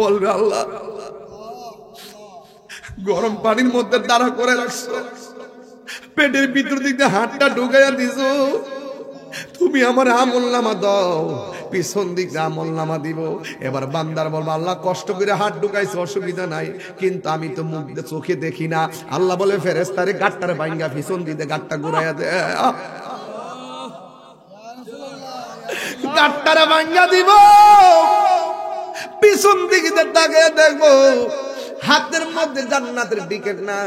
বলবে আল্লাহ গরম পানির মধ্যে দাঁড়া করে রাখছো, পেটের ভিতর দিকে হাতটা ঢুকাইয়া দিছো, তুমি আমার আমলনামা দাও, পিছন দিকে আমলনামা দিব। এবার বান্দার বলবো আল্লাহ কষ্ট করে হাত ঢুকাইছে অসুবিধা নাই, কিন্তু আমি তো মুখ চোখে দেখি না। আল্লাহ বলে ফেরেশতারে গাট্টার ভাঙ্গা পিছন দিতে গাট্টা ঘুরাইয়া দে, গাট্টারে ভাঙ্গা দিব, পিছন দিকে তাকিয়ে দেখবো হাতের মধ্যে জান্নাতের টিকিট না,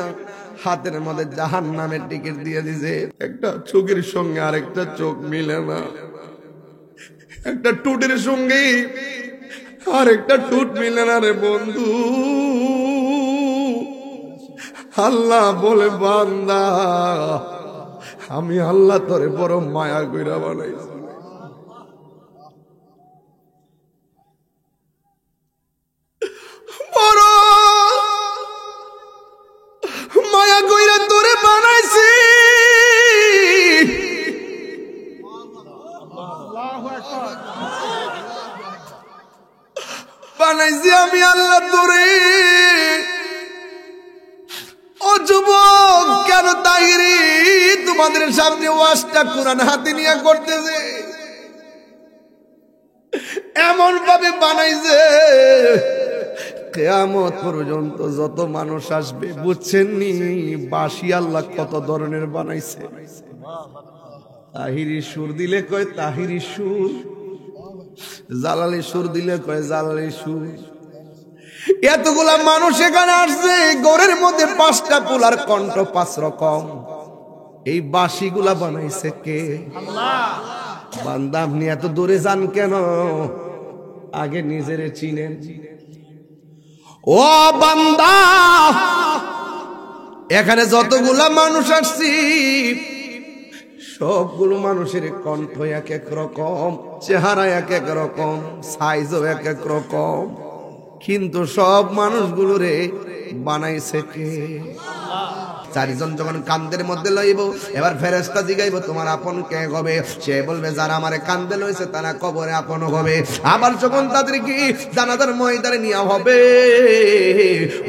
হাতের মধ্যে জাহান্নামের টিকিট দিয়ে দিছে। একটা চোখের সঙ্গে আরেকটা চোখ মিলে না, একটা টুটের সঙ্গে আরেকটা টুট মিলে না রে বন্ধু। আল্লাহ বলে বান্দা আমি আল্লাহ তোরে বড় মায়া কইরা বানাইছি, বড় মায়া কইরা তোরে বানাইছি, বানাইছি আমি আল্লাহ তোরে। ও যুবক কেন তাহিরি তোমাদের সামনে ওয়াজটা কোরআন হাতে নিয়ে করতেছে, এমন ভাবে বানাইছে কিয়ামত পর্যন্ত যত মানুষ আসবে বুঝছেন নি বাঁশি আল্লাহ কত ধরনের বানাইছে। তাহিরি সুর দিলে কয় তাহিরি সুর, জালালি সুর দিলে কয় জালালি সুর। এতগুলা মানুষ এখানে আসছে, ঘরের মধ্যে 5টা পোলার কণ্ঠ 5 রকম। এই বাঁশিগুলা বানাইছে কে? আল্লাহ। বান্দা আপনি এত দূরে যান কেন? আগে নিজেরে চিনেন। ও বান্দা এখানে যতগুলা মানুষ আসছি সবগুলো মানুষের কণ্ঠ এক এক রকম, চেহারা এক এক রকম, সাইজও এক এক রকম, কিন্তু সব মানুষগুলোরে বানাইছে কে? 4 জন যখন কান্দের মধ্যে লইব, এবার ফেরেশতা জিগাইব তোমার আপন কে হবে? সে বলবে যারা আমারে কান্দে লইছে তারা কবরে আপন হবে। আবার যখন তাদেরকে জানাজার ময়দানে নিয়া হবে,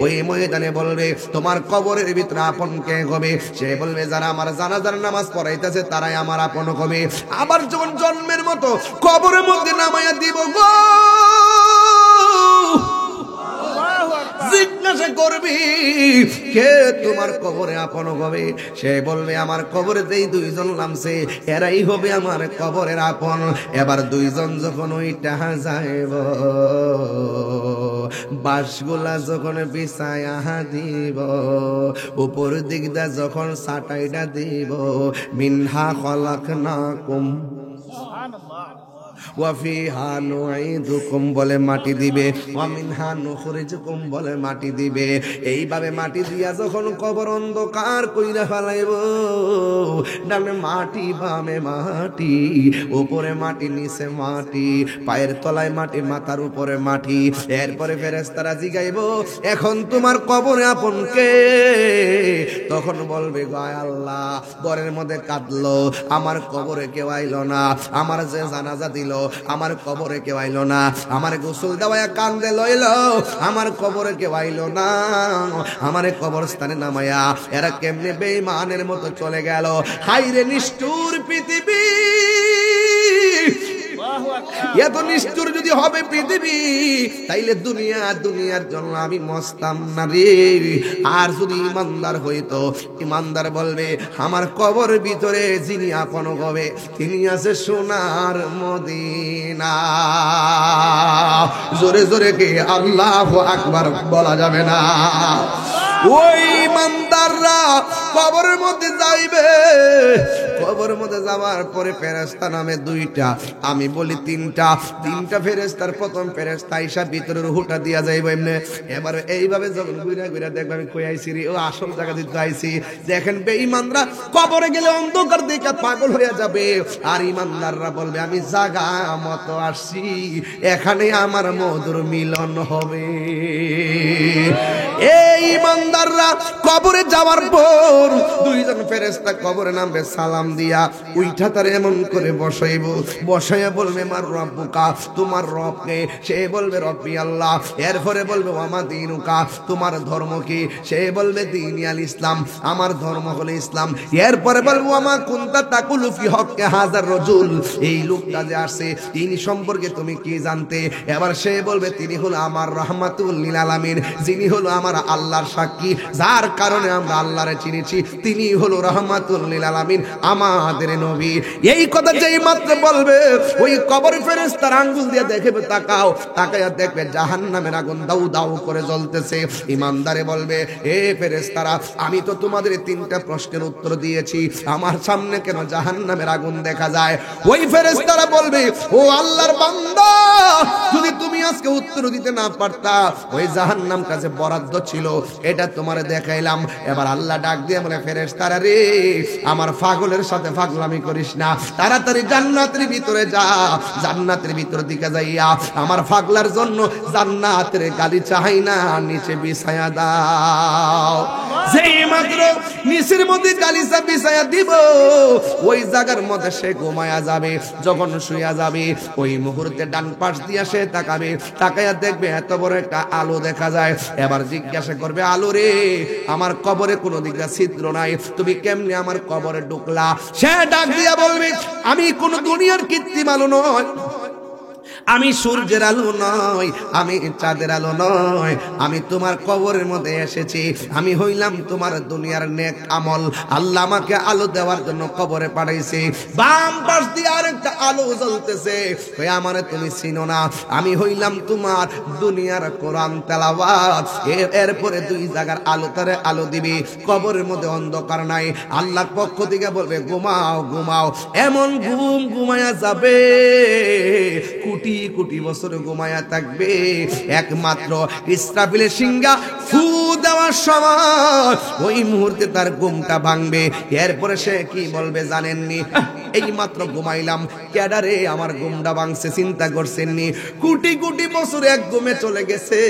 ওই ময়দানে বলবে তোমার কবরের ভিতরে আপন কে হবে? সে বলবে যারা আমার জানাজার নামাজ পড়াইতেছে তারাই আমার আপন হবে। আবার যখন জন্মের মতো কবরের মধ্যে নামাইয়া দিব গো, জিজ্ঞাসা করবি কে তোমার কবরে আপন হবে? সে বলবে আমার কবরে যেই 2 জন নামছে এরাই হবে আমার কবরের আপন। এবার 2 জন যখন ওইটা যাইব, বাঁশগুলা যখন বিছায়া দিব, উপর দিকটা যখন সাটাইটা দিব, মিনহা খলাকনাকুম ওয়াফিহা নুঈদুকুম বলে মাটি দিবে, ওয়া মিনহা নুখরিজুকুম বলে মাটি দিবে। এইভাবে মাটি দিয়া যখন কবর অন্ধকার কইরা ফেলাইব, ডানে মাটি বামে মাটি, উপরে মাটি নিচে মাটি, পায়ের তলায় মাটি মাথার উপরে মাটি। এরপরে ফেরেশতারা জিগাইব এখন তোমার কবরে আপন কে? তখন বলবে গায় আল্লাহ ঘরের মধ্যে কাঁদলো, আমার কবরে কেউ আইলো না, আমার যে জানাজা দিল আমার কবরে কেউ আইলো না, আমার গোসল দেওয়া কান্দে লইল আমার কবরে কেউ আইলো না, আমার কবরস্থানে নামায়া এরা কেমনে বেঈমানের মতো চলে গেল। হাইরে নিষ্ঠুর পৃথিবী, এত নিষ্ঠুর যদি হবে পৃথিবী তাইলে দুনিয়ার জন্য আমি মস্তাম না রে। আর যদি ইমানদার হইতো, ইমানদার বলবে আমার কবর ভিতরে যিনি আপন হবে তিনি আছে সোনার মদিনা। জোরে জোরে কে আল্লাহু আকবার বলা যাবে না? ওই ইমানদাররা কবরের মধ্যে যাইবে, কবরের মধ্যে যাওয়ার পরে ফেরেশতা নামে 2টা, আমি বলি 3টা ফেরেশতার প্রথম ফেরেশতা আইসা ভিতরে রূহটা দিয়া যাইব এমনি। এবার এইভাবে যখন ঘুরে ঘুরে দেখবে আমি কই আইছি রে, ও আসল জায়গা দিতে আইছি। দেখেন বেঈমানরা কবরে গেলে অন্ধকার দেখে পাগল হয়ে যাবে, আর ইমানদাররা বলবে আমি জায়গা মতো আসছি, এখানে আমার মধুর মিলন হবে। এই ইমানদাররা কবরে যাওয়ার পর দুইজন ফেরেশতা কবরে নামবে, সালাম দিয়া উইঠা তার এমন করে বসাইয়া বলবে মার রব্বুকা, তোমার রব কে? সে বলবে রব্বি আল্লাহ। এরপরে বলবে ওয়ামা দীনুকা, তোমার ধর্ম কি? সে বলবে দীনি আল ইসলাম, আমার ধর্ম হলো ইসলাম। এরপরে বলবো ওয়ামা কুনতা তাকুলু ফি হক্কে হাযার রাজুল, এই লোকটা যে আসে তিনি সম্পর্কে তুমি কি জানতে? এবার সে বলবে তিনি হলো আমার রাহমাতুল লিল আলামিন, যিনি হলো আমার আল্লাহর সাক্ষী, যার কারণে আমরা আল্লাহরে চিনেছি, তিনি হলো রাহমাতুল লিল আলামিন, আমাদের নবী। এই কথা যেই মাত্র বলবে ওই কবর ফেরেশতার আঙ্গুল দিয়ে দেখবে, তাকায়া দেখবে জাহান্নামের আগুন দাউ দাউ করে জ্বলতেছে। ইমানদারে বলবে এ ফেরেশতারা, আমি তো তোমাদের তিনটা প্রশ্নের উত্তর দিয়েছি, আমার সামনে কেন জাহান্নামের আগুন দেখা যায়? ওই ফেরেশতারা বলবে ও আল্লাহর বান্দা, যদি তুমি আজকে উত্তর দিতে না পারতা, ওই জাহান্নামটা যে বরাদ্দ ছিল এটা তোমারে দেখাইলাম। এবার আল্লাহ ডাক দিয়ে বলে ফেরেশতারা রে, আমার পাগলের সাথে পাগলামি করিস না, তাড়াতাড়ি জান্নাতের ভিতরে যা। জান্নাতের ভিতর দিকে যাইয়া আমার পাগলার জন্য জান্নাতের গালি চাই না, নিচে বিছায়া দাও। যেই মাত্র নিচের মধ্যে গালিচা বিছায়া দিব, ওই জায়গার মধ্যে সে ঘুমায়া যাবে। যখন শুয়া যাবে ওই মুহূর্তে ডান পাশ দিয়া সে তাকাবে, তাকায়া দেখবে এত বড় একটা আলো দেখা যায়। এবার জিজ্ঞাসা করবে আলো রে, আমার কবরে কোনো দিকে ছিদ্র নাই, তুমি কেমনে আমার কবরে ঢুকলা? সে ডাক দিয়া বলবে আমি কোন দুনিয়ার কৃত্রিম আলো নয়, আমি সূর্যের আলো নয়, আমি চাঁদের আলো নয়, আমি তোমার কবরের মধ্যে এসেছি। আমি হইলাম তোমার দুনিয়ার নেক আমল, আল্লাহ আমাকে আলো দেওয়ার জন্য কবরে পাঠাইছে। বাম পাশ দিয়ে আরেকটা আলো জ্বলতেছে, ওই আমারে তুমি চিনো না, আমি হইলাম তোমার দুনিয়ার কোরআন তেলাওয়াত। এরপরে দুই জায়গার আলো তারে আলো দিবি, কবরের মধ্যে অন্ধকার নাই। আল্লাহর পক্ষ থেকে বলবে ঘুমাও ঘুমাও, এমন ঘুম ঘুমায়া যাবে কোটি কোটি বছর ঘুমায়া থাকবে। একমাত্র ইসরাফিলের সিংহা ফু দেওয়ার সময় ওই মুহূর্তে তার ঘুমটা ভাঙবে। এরপরে সে কি বলবে জানেননি? এই মাত্র ঘুমাইলাম, ক্যাডারে আমার ঘুমটা ভাঙছে, চিন্তা করছেননি? কোটি কোটি বছর এক ঘুমে চলে গেছে,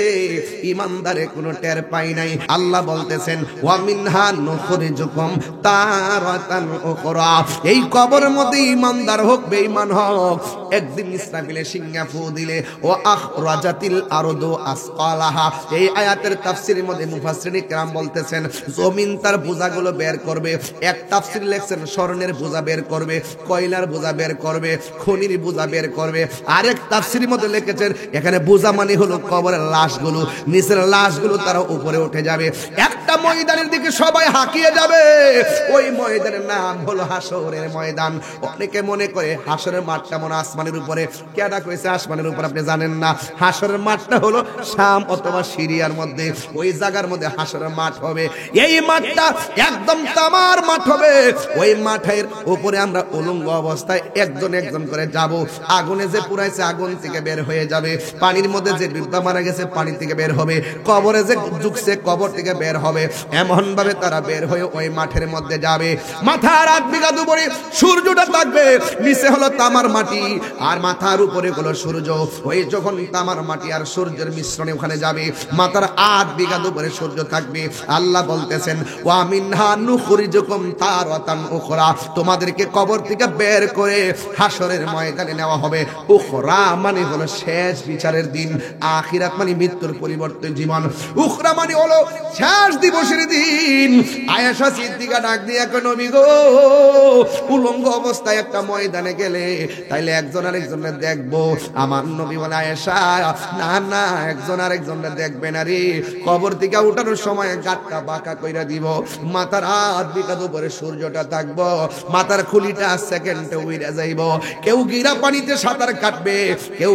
ইমানদারে কোনো টের পাই নাই। আল্লাহ বলতেছেন ওয়া মিনহা নুখরিজুকুম তারাতান উখরা, এই কবরের মধ্যে ইমানদার হোক বেঈমান হোক, একদিন ইসরাফিলের সিংহা ফু দিলে ও আখরাজাতিল আরদু আসকালাহা, এই আয়াতের তাফসীরের মধ্যে মুফাসসিরিন کرام বলতেছেন জমিন তার বোঝাগুলো বের করবে। এক তাফসীর লেখছেন স্বর্ণের বোঝা বের করবে, কয়লার বোঝা বের করবে, খনির বোঝা বের করবে। আরেক তাফসীরের মধ্যে লিখেছেন এখানে বোঝা মানে হলো কবরের লাশগুলো, নিচের লাশগুলো তারা উপরে উঠে যাবে। একটা ময়দানের দিকে সবাই হাঁকিয়ে যাবে, ওই ময়দানের নাম হলো হাসরের ময়দান। অনেকে মনে করে হাসরের মাঠটা মনে আসমানের উপরে, কেডা কইছে আসমানের উপর? আপনি জানেন না, হাসরের মাঠটা হলো শাম অথবা সিরিয়ার মধ্যে, ওই জায়গার মধ্যে হাসরের মাঠ হবে। এই মাঠটা একদম তামার মাঠ হবে। ওই মাঠের উপরে আমরা উলঙ্গ অবস্থায় একজন একজন করে যাব। আগুনে যে পুরাইছে আগুন থেকে বের হয়ে যাবে, পানির মধ্যে যে ডুববা মারা গেছে পানি থেকে বের হবে, কবরে যে ঢুকছে কবর থেকে বের হবে। এমন ভাবে তারা বের হয়ে ওই মাঠের মধ্যে যাবে। মাথার 8 বিঘা উপরে সূর্যটা থাকবে, নিচে হলো তামার মাটি আর মাথার উপরে হলো সূর্য। ওই যখন তামার মাটি আর সূর্যের মিশ্রণে ওখানে যাবে, মাথার 8 বিঘা উপরে সূর্য থাকবে। আল্লাহ বলতেছেন ওয়া মিনহা নুখরিজুকুম তারাতান উখরা, তোমাদেরকে কবর থেকে বের করে হাসরের ময়দানে নেওয়া হবে। উখরা মানে হলো শেষ বিচারের দিন, আখিরাত মানে মৃত্যুর পরিবর্তে জীবন। উখরা মানে হলো শেষ দিবসের দিন। আয়েশা সিদ্দিকা ডাক দিয়ে কয় নবী গো, উলঙ্গ অবস্থায় একটা ময়দানে গেলে তাইলে একজন আরেকজনের দেখবো। আমার নবী বলে আয়েশা না না, একজন আরেকজনের দেখবে না রে, কবর থেকে উঠানোর সময় গাটটা বাঁকা কইরা দিব, মাথার 8 বিঘা উপরে সূর্যটা থাকবো, মাথার খুলিটা সেকেন্ডে উইরা যাইব। কেউ গিরা পানিতে সাঁতার কাটবে, কেউ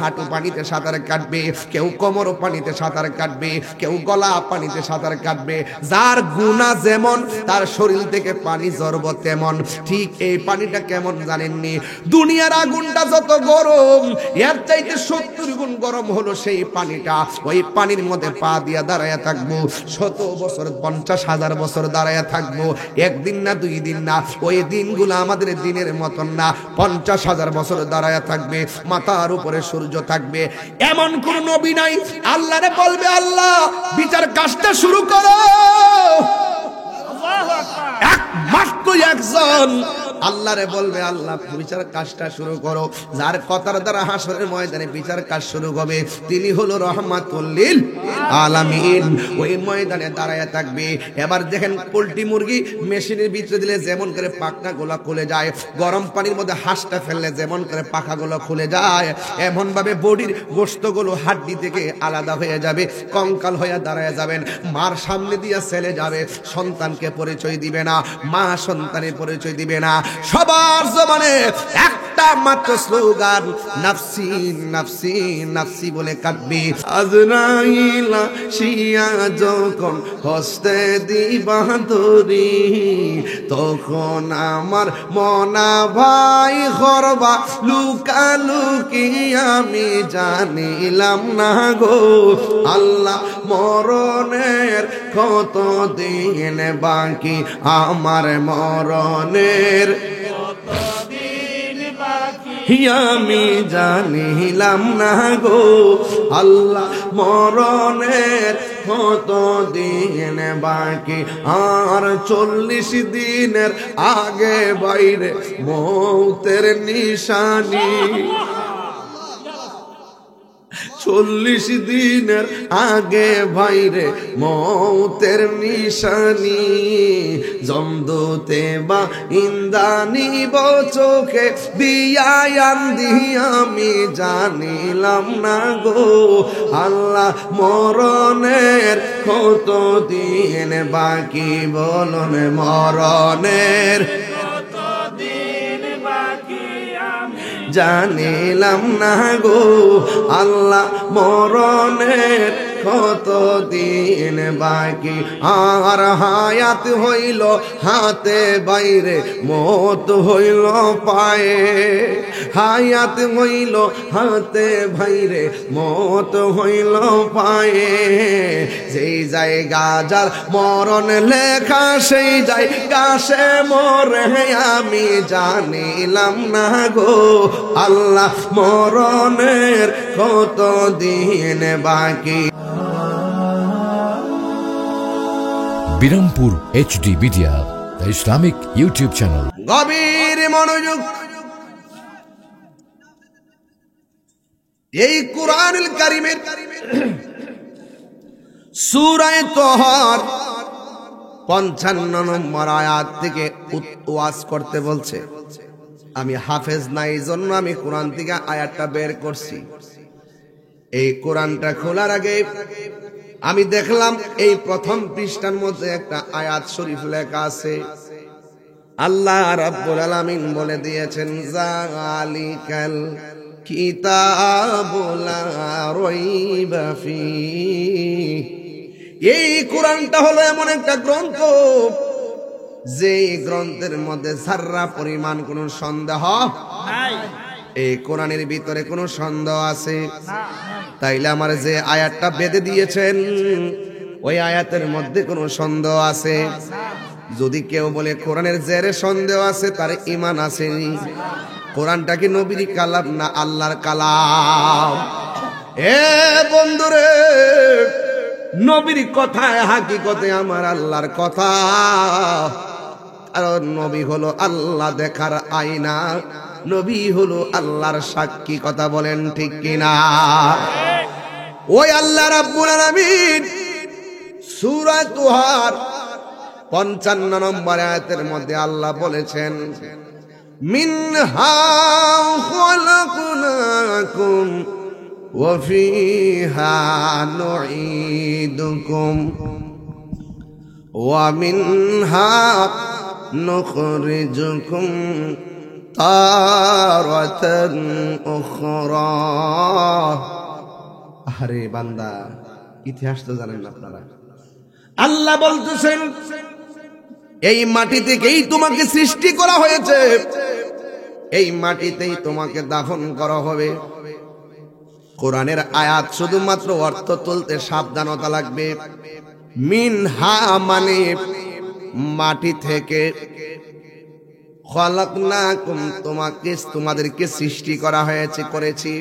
হাঁটু পানিতে সাঁতার কাটবে, কেউ কোমর পানিতে সাঁতার কাটবে, কেউ গলা পানিতে সাঁতার কাটবে। যার গুনাহ যেমন তার শরীর থেকে পানি ঝরব তেমন। ঠিক এই পানিটা কেমন জানেননি? দুনিয়ার আগুনটা যত গরম, এর চাইতে 70 গুণ গরম হলো সেই পানিটা। ওই পানির মধ্যে পা দিয়া দাঁড়ায়া থাকবো 100 বছর, 50,000 বছর দাঁড়ায়া থাকবো। একদিন না, 2 দিন না, ওই দিনগুলো আমাদের আমাদের দিনের মতন না, 50,000 বছর দাঁড়ায় থাকবে, মাথার উপরে সূর্য থাকবে, এমন কোন নবী নাই। আল্লাহরে বলবে, আল্লাহ বিচার কাজটা শুরু করো। একমাত্র একজন আল্লাহরে বলবে, আল্লাহ বিচার কাজটা শুরু করো। যার কথার দ্বারা হাসরের ময়দানে বিচার কাজ শুরু হবে, তিনি হলো রহমাতুল লিল আলামিন। ওই ময়দানে দাঁড়ায় থাকবে। এবার দেখেন, পোল্ট্রি মুরগি মেশিনের ভিতরে দিলে যেমন করে পাখনাগুলো খুলে যায়, গরম পানির মধ্যে হাঁসটা ফেললে যেমন করে পাখাগুলো খুলে যায়, এমন ভাবে বডির গোশতগুলো হাড্ডি থেকে আলাদা হয়ে যাবে, কঙ্কাল হয়ে দাঁড়ায় যাবেন। মার সামনে দিয়ে ছেলে যাবে, সন্তানকে পরিচয় দিবে না, মা সন্তানের পরিচয় দিবে না। সবার জবানে একটা মাত্র স্লোগান, নাফসি নাফসি নাফসি বলে কাঁদবে। আজরাইল শিয়া যখন হস্তে দিবা ধরি, তখন আমার মনা ভাই করবা লুকালুকি, আমি জানিলাম না গো আল্লাহ মরণের কত দিন বাকি, আমার মরণের আমি জানিলাম না গো আল্লাহ মরণের কত দিন বাকি, আর 40 দিনের আগে বাইরে মৌতের নিশানি। 40 দিনের আগে বাইরে মৌতের নিশানি, জমদূতে বা ইন্দানি চোখে দিয়ায়ান দিয়া, আমি জানিলাম না গো আল্লাহ মরণের কত দিন বাকি, বলুন মরণের জানিলাম না গো আল্লাহ মরণের কত দিন বাকি, আর হায়াত হইল হাতে বাইরে মত হইল পায়ে, হায়াত হইল হাতে বাইরে মত হইল পায়ে, যেই জায়গা যার মরণ লেখা সেই জায়গা সে মরে, আমি জানিলাম না গো আল্লাহ মরণের কত দিন বাকি। Birampur HD media, the Islamic YouTube channel. গভীর মনোযোগ। এই কুরআনুল কারীমের সূরা তাহার 55 নম্বর আয়াত থেকে ওয়াজ করতে বলছে। আমি হাফেজ নাই জন্য আমি কোরআন থেকে আয়াতটা বের করছি। এই কোরআনটা খোলার আগে আমি দেখলাম এই প্রথম পৃষ্ঠার মধ্যে একটা আয়াত শরীফ লেখা আছে। আল্লাহ রাব্বুল আলামিন বলে দিয়েছেন, যালিকাল কিতাবু লা রাইবা ফীহি। এই কোরআনটা হলো এমন একটা গ্রন্থ যে গ্রন্থের মধ্যে যাররা পরিমাণ কোনো সন্দেহ নাই। এই কোরআনের ভিতরে কোনো সন্দেহ আছে? তাইলে আমার যে আয়াতটা বেঁধে দিয়েছেন ওই আয়াতের মধ্যে কোনো সন্দেহ আছে? যদি কেউ বলে কোরআনের জেরে সন্দেহ আছে, তার ঈমান আসেনি। কোরআনটা কি নবীর কালাম না আল্লাহর কালাম? এ বন্ধুরে, নবীর কথায় হাকিকতে আমার আল্লাহর কথা। কারণ নবী হলো আল্লাহ দেখার আয়না, নবী হলো আল্লাহর সাক্ষী। কথা বলেন ঠিক কিনা? ওই আল্লাহ রাব্বুল আলামিন সূরা তাহার 55 নম্বর আয়াতের মধ্যে আল্লাহ বলেছেন, মিনহা খালাকনাকুম ওয়া ফিহা নুঈদুকুম ওয়া মিনহা নুখরিজুকুম তারাতান উখরা। আরে বান্দা, ইতিহাস তো জানেন না আপনারা। আল্লাহ বলতেছেন, এই মাটি থেকেই তোমাকে সৃষ্টি করা হয়েছে, এই মাটিতেই তোমাকে দাফন করা হবে। কোরআনের আয়াত শুধুমাত্র অর্থ তুলতে সাবধানতা লাগবে। মিনহা মানে মাটি থেকে, খালাকনাকুম, তোমাদেরকে সৃষ্টি করা হয়েছে, করেছি।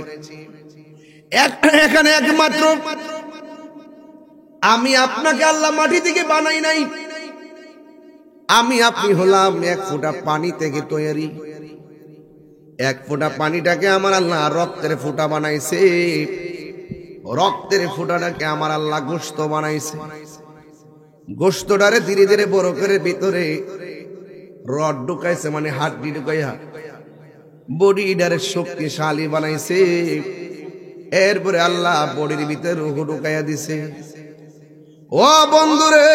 এখানে একমাত্র আমি আপনাকে আল্লাহ মাটি থেকে বানাই নাই। আমি আপনি হলাম এক ফোঁটা পানি থেকে তৈরি। এক ফোঁটা পানিটাকে আমার আল্লাহ রক্তের ফোঁটা বানাইছে, রক্তের ফোঁটাটাকে আমার আল্লাহ গোশত বানাইছে। গোশতটারে ধীরে ধীরে বড় করে ভিতরে রড ঢুকাইছে, মানে হাড্ডি ঢুকাইয়া বডিটারে শক্তিশালী বানাইছে। এরপরে আল্লাহ বডির ভিতরে রূহ ঢুকাইয়া দিছে। ও বন্ধুরে,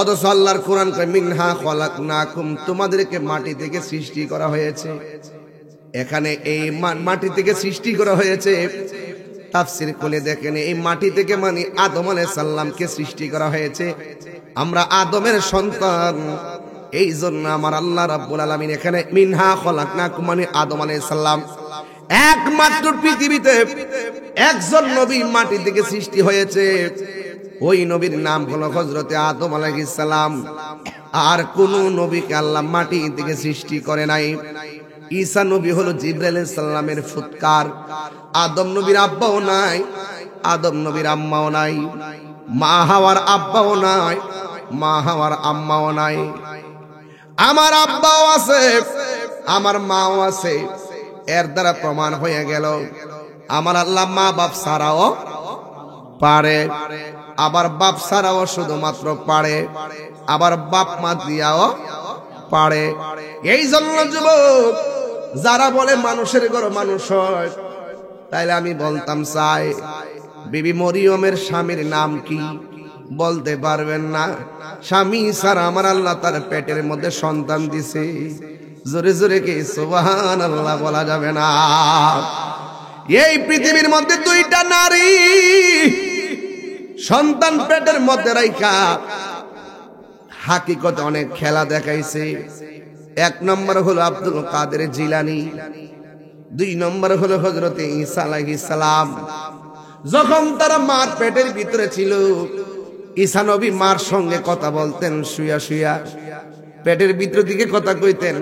অথচ আল্লাহর কোরআন কয় মিনহা খালাকনাকুম, তোমাদেরকে মাটি থেকে সৃষ্টি করা হয়েছে। এখানে এই মাটি থেকে সৃষ্টি করা হয়েছে, তাফসীর খুলে দেখেন, এই মাটি থেকে মানে আদম আলাইহিস সালামকে সৃষ্টি করা হয়েছে। আমরা আদমের সন্তান, এই জন্য আমার আল্লাহ রাব্বুল আলামিন এখানে মিনহা খালাকনাকুম মানে আদম আলাইহিস সালাম। একমাত্র পৃথিবীতে একজন নবী মাটি থেকে সৃষ্টি হয়েছে, ওই নবীর নাম হলো হযরতে আদম আলাইহিস সালাম। আর কোন নবীকে আল্লাহ মাটি থেকে সৃষ্টি করে নাই। ঈসা নবী হলো জিবরাইল আলাইহিস সালামের ফুৎকার। আদম নবীর আব্বাও নাই, আদম নবীর আম্মাও নাই, মা হাওয়ার আব্বাও নাই, মা হাওয়ার আম্মাও নাই। আমার আব্বাও আছে, আমার মাও আছে। এর দ্বারা প্রমাণ হয়ে গেল আমার আল্লাহ মা বাপ ছাড়াও পারে, আবার বাপ ছাড়াও শুধুমাত্র পারে, আবার বাপ মা দিয়াও পারে। এই জন্য যুবক যারা বলে মানুষের ঘর মানুষ হয়, তাইলে আমি বলতাম চাই, বিবি মরিয়মের স্বামীর নাম কি বলতে পারবেন না? স্বামী ছাড়া আমার আল্লাহ তার পেটের মধ্যে সন্তান দিছে। জোরে জোরে কি সুবহানাল্লাহ বলা যাবে না? এই পৃথিবীর মধ্যে দুইটা নারী সন্তান পেটের মধ্যে রাইখা হাকিকতে অনেক খেলা দেখাইছে। এক নম্বর হলো আব্দুল কাদের জিলানী, দুই নম্বর হলো হযরতে ঈসা আলাইহিস সালাম। যখন তারা মার পেটের ভিতরে ছিল, ঈসা নবী মার সঙ্গে কথা বলতেন শুয়া শুয়া, পেটের ভিতর দিকে কথা কইতেন।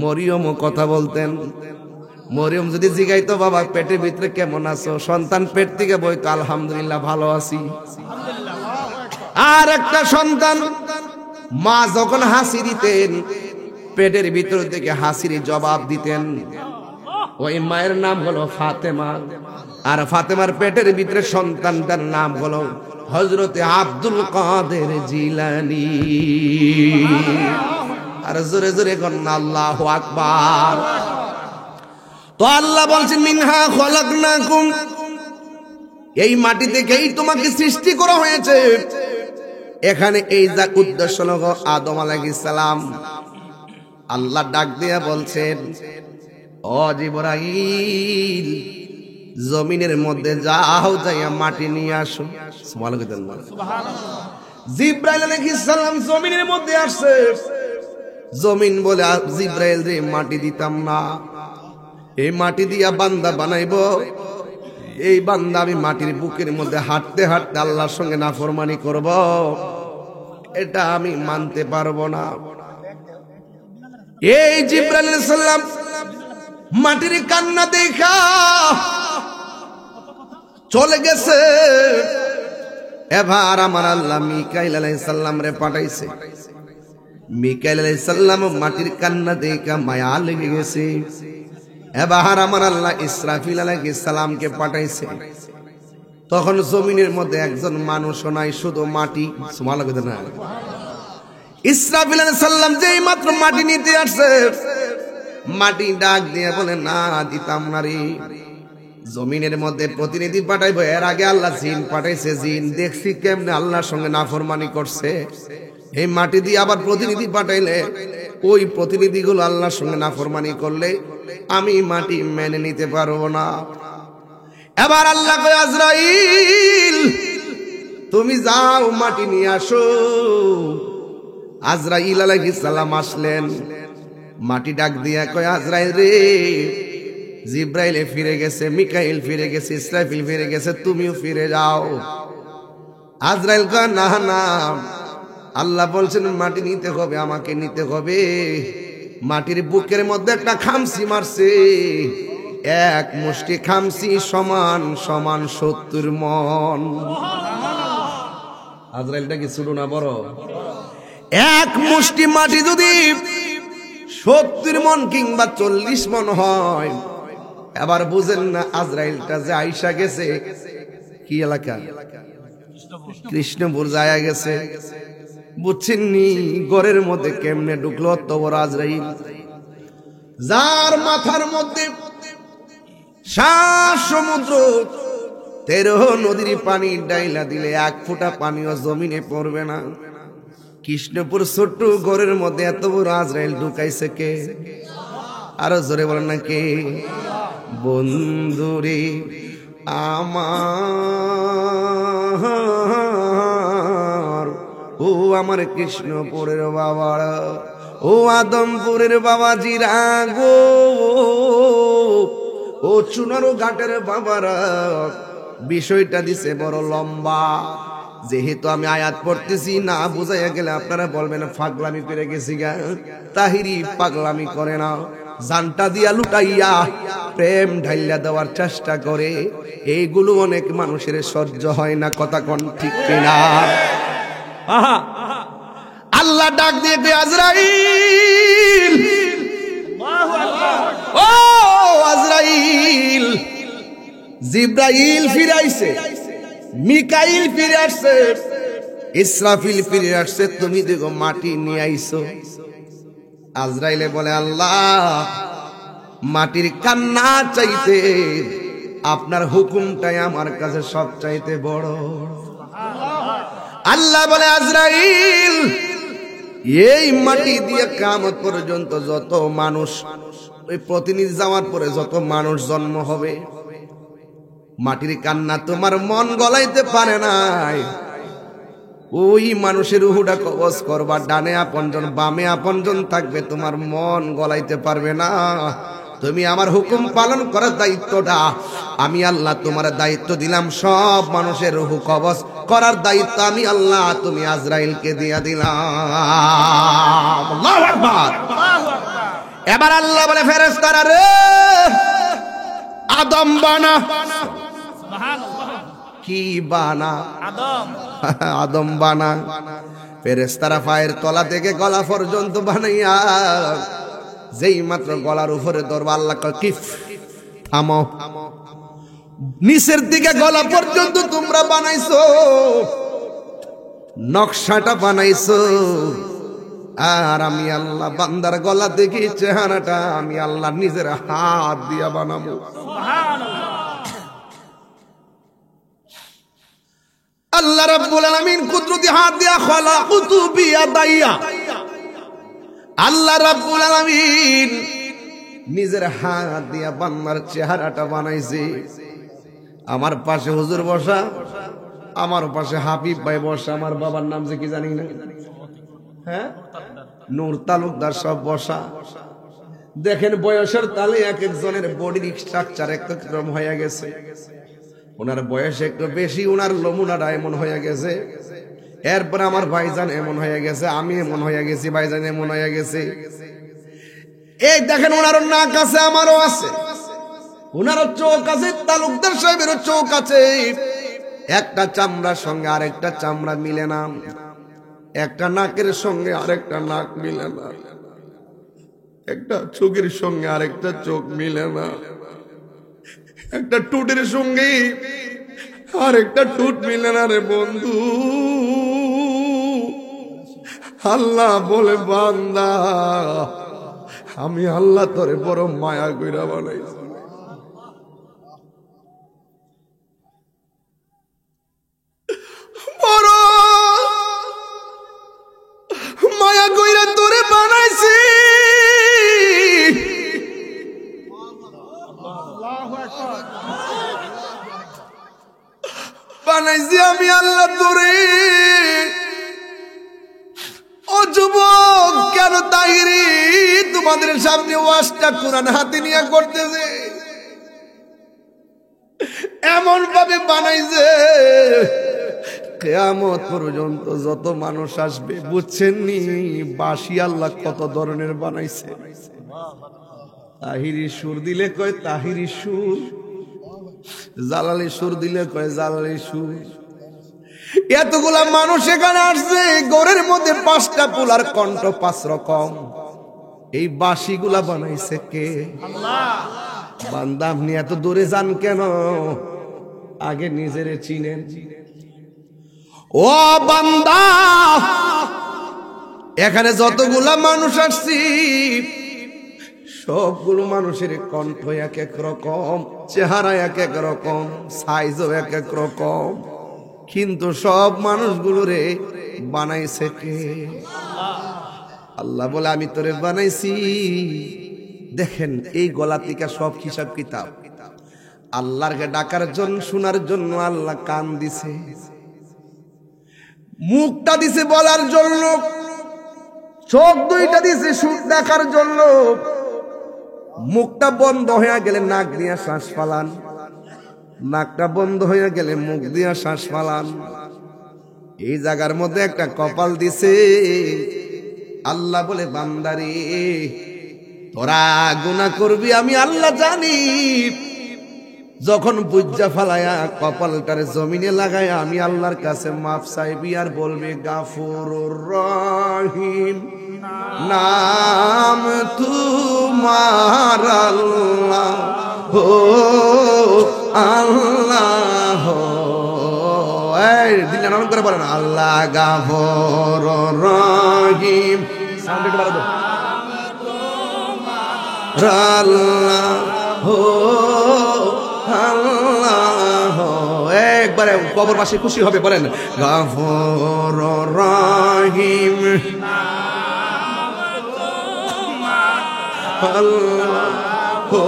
মরিয়মও কথা বলতেন। মরিয়ম যদি জিগাইতো বাবা পেটের ভিতরে কেমন আছো, সন্তান পেট থেকে বইতো আলহামদুলিল্লাহ ভালো আছি। আর একটা সন্তান মা যখন হাসি দিতেন, পেটের ভিতর থেকে হাসির জবাব দিতেন। ওই মায়ের নাম হলো ফাতেমা। আর ফাতেমার পেটের ভিতরে সন্তানটার নাম হলো হযরতে আব্দুল কাদের জিলানী। আর জোরে জোরে করেন আল্লাহু আকবার। তো আল্লাহ বলছেন মিনহা খালাকনাকুম, এই মাটি থেকেই তোমাকে সৃষ্টি করা হয়েছে। এখানে এই যা উদ্দেশ্য হলো আদম আলাইহিস সালাম। আল্লাহ ডাক দিয়া বলছেন, ও জিবরাইল, জমিনের মধ্যে যাও, যাইয়া মাটি নিয়ে আসো। সুবহানাল্লাহ। জিবরাইল আলাইহিস সালাম জমিনের মধ্যে আসছে। জমিন বলে জিবরাইল রে মাটি দিতাম না, এই মাটি দিয়া বান্দা বানাইবো। এই বান্দা আমি মাটির বুকের মধ্যে হাঁটতে হাঁটতে আল্লাহর সঙ্গে নাফরমানি করব, এটা আমি মানতে পারবো না। এই জিবরাইল আলাইহিস সালাম মাটির কান্না দেখা চলে গেছে। এবার আমার আল্লাহ মিকাইল আলাইহিস সালাম রে পাঠাইছে। মিকাইল আলাইহিস সালাম মাটির কান্না দেখা মায়া লেগে গেছে। এবার আমার আল্লাহ ইসরাফিল আলাইহিস সালামকে পাঠাইছে। তখন জমিনের মধ্যে একজন মানুষও নাই, শুধু মাটি। সুবহানাল্লাহ। ইসরাফিল আলাইহিস সালাম যেই মাত্র মাটি নিতে আসছে, মাটি ডাক দিয়ে বলে না দিতাম না রে, জমিনের মধ্যে প্রতিনিধি পাঠাইবো। এর আগে আল্লাহ জিন পাঠাইছে, জিন দেখছি কেমনে আল্লাহর সঙ্গে নাফরমানি করছে। এই মাটি দিয়ে আবার প্রতিনিধি পাঠাইলে ওই প্রতিনিধিগুলো আল্লাহর সঙ্গে নাফরমানি করলে আমি মাটি মেনে নিতে পারবো না। এবার আল্লাহ কয় আজরাইল তুমি যাও মাটি নিয়ে আসো। আজরাইল আলাইহিস সালাম আসলেন। মাটি ডাক দিয়া কয় আজরাইল রে, জিব্রাইল ফিরে গেছে, মিকাইল ফিরে গেছে, ইসরাফিল ফিরে গেছে, তুমিও ফিরে যাও। আজরাইল কয় না না, আল্লাহ বলছেন মাটি নিতে হবে, আমাকে নিতে হবে। মাটির বুকের মধ্যে একটা খামসি মারছে, এক মুষ্টি খামসি সমান সমান 70 মন। আজরাইলটা কি ছোট না বড়? এক মুষ্টি মাটি যদি 70 মন কিংবা 40 মন হয়, এবার বুঝেন না আজরাইলটা যে আইসা গেছে কি এলাকা? কৃষ্ণপুর যায় গেছে। বুঝছেন নি ঘরের মধ্যে কেমনে ঢুকলো অত বড় আজরাইল, যার মাথার মধ্যে 7 সমুদ্র 13 নদীর পানি ডাইলা দিলে 1 ফোঁটা পানিও জমিনে পড়বে না। কৃষ্ণপুর ছোট্ট ঘরের মধ্যে এত বড় আজরাইল ঢুকাইছে কে? আরো জোরে বলেন না কে? বন্ধুরে আমার, ও আমার কৃষ্ণপুরের বাবারা, ও আদমপুরের বাবাজিরা গো, ও চুনারো ঘাটের বাবারা, বিষয়টা দিছে বড় লম্বা। যেহেতু আমি আয়াত পড়তেছি, না বুঝাইয়া গেলে আপনারা বলবেন পাগলামি করে গেছি গা। তাহিরি পাগলামি করে না, জানটা দিয়া লুটাইয়া প্রেম ঢাইলা দেওয়ার চেষ্টা করে। এইগুলো অনেক মানুষের সহ্য হয় না, কথা কোন ঠিক কিনা? আল্লাহ ডাক দিয়ে আজরাইল, ও আজরাইল। জিব্রাইল ফিরে আইছে, মিকাইল ফিরে আসছে, ইসরাফিল ফিরে আসছে, তুমি দেখো মাটি নিয়ে আইছো। আজরাইলে বলে আল্লাহ, মাটির কান্না চাইতে আপনার হুকুমটাই আমার কাছে সব চাইতে বড়। আল্লাহ বলে আজরাইল, এই মাটি দিয়ে কিয়ামত পর্যন্ত যত মানুষ, ওই প্রতিনিধি যাওয়ার পরে যত মানুষ জন্ম হবে, মাটির কান্না তোমার মন গলাইতে পারে নাই। ওই মানুষের রূহটা কবজ করবা, ডানে আপনজন বামে আপনজন থাকবে, তোমার মন গলাইতে পারবে না। তুমি আমার হুকুম পালন করার দায়িত্বটা আমি আল্লাহ তোমার দায়িত্ব দিলাম, সব মানুষের রূহ কবজ করার দায়িত্ব আমি আল্লাহ তুমি আজরাইলকে দিয়া দিলাম। আল্লাহু আকবার। এবার আল্লাহ বলে ফেরেশতারা রে, আদম বানা। কি বানা? আদম বানা। ফেরেশতারা পায়ের তলা থেকে গলা পর্যন্ত বানাইয়া, যেই মাত্র গলার উপরে ধরবা আল্লাহ কয় কিফ, থামো। নিচের দিকে গলা পর্যন্ত তোমরা বানাইছো, নকশাটা বানাইছো, আর আমি আল্লাহ বান্দার গলা দেখি চেহারাটা আমি আল্লাহ নিজের হাত দিয়া বানাবো। আল্লাহ রাব্বুল আলামিন কুদরতি হাত দিয়া খলাকুতু বিয়াদাইয়া, আল্লাহ রাব্বুল আলামিন নিজের হাত দিয়া বান্দার চেহারাটা বানাইছে। আমার পাশে হুজুর বসা, আমার পাশে হাবিব ভাই বসা, আমার বাবার নাম যে কি জানি না, হ্যাঁ, নূর তালুকদার সব বসা। দেখেন বয়সের তালে এক একজনের বডি স্ট্রাকচার একরকম হয়ে গেছে। ওনার বয়স একটু বেশি, ওনার নমুনাটা এমন হয়ে গেছে। এরপর আমার ভাইজান এমন হয়ে গেছে, আমি এমন হয়ে গেছি, ভাইজান এমন হয়ে গেছে। এই দেখেন ওনারও নাক আছে, আমারও আছে, ওনারও চোখ আছে, তালুকদার সাহেবেরও চোখ আছে। একটা চামড়ার সঙ্গে আরেকটা চামড়া মিলে না, একটা নাকের সঙ্গে আরেকটা নাক মিলে না, একটা চোখের সঙ্গে আরেকটা চোখ মিলে না, একটা টুটের সঙ্গে আরেকটা টুট মিলে না রে বন্ধু। আল্লাহ বলে বান্দা, আমি আল্লাহ তোরে বড় মায়া কইরা বানাইছি। বড় মায়া কইরা তোরে বানাইছি। বানাইছি আমি আল্লাহ তোরে। ও যুবক, কেন তাহিরি তোমাদের সামনে ওয়াজটা কোরআন হাতে নিয়ে করতেছে? এমন ভাবে বানাইছে কিয়ামত পর্যন্ত যত মানুষ আসবে বুঝছেন নি বাঁশি আল্লাহ কত ধরনের বানাইছে। তাহিরি সুর দিলে কয় তাহিরি সুর, জালালি সুর দিলে কয় জালালি সুর। এতগুলা মানুষ এখানে আসছে, গড়ের মধ্যে 5টা পুলার কণ্ঠ 5 রকম। এই বাঁশিগুলা বানাইছে কে? আল্লাহ। বান্দা আপনি এত দূরে যান কেন? আগে নিজেরে চিনেন। ও বান্দা, এখানে যতগুলা মানুষ আসছি সবগুলো মানুষের কণ্ঠ এক এক রকম, চেহারা এক এক রকম, সাইজও এক এক রকম, কিন্তু সব মানুষগুলোরে বানাইছে কে? আল্লাহ বলে আমি তোরে বানাইছি। দেখেন এই গলা থেকে সব হিসাব কিতাব। আল্লাহকে ডাকার জন্য, শোনার জন্য আল্লাহ কান দিছে, মুখটা দিছে বলার জন্য, চোখ 2টা দিছে সুখ দেখার জন্য। মুখটা বন্ধ হয়ে গেলে নাক দিয়া শ্বাস ফালান, নাকটা বন্ধ হয়ে গেলে মুখ দিয়া শ্বাস ফালান। এই জায়গার মধ্যে একটা কপাল দিছে। আল্লাহ বলে বান্দারে তোরা গুনাহ করবি আমি আল্লাহ জানি। যখন বুজ্জা ফালায়া কপালটারে জমিনে লাগায়া আমি আল্লাহর কাছে মাফ চাইবি আর বলবি গাফুরুর রহিম, নাম তোমার আল্লাহ হো আল্লাহ। এই দিলে নাম করে বলেন আল্লাহ গাফুরুর রহিম, সাউন্ড একটু বাড়াও, আল্লাহ হো আল্লাহ। একবারে কবরবাসী খুশি হবে, বলেন গাফুরুর রহিম আল্লাহ হো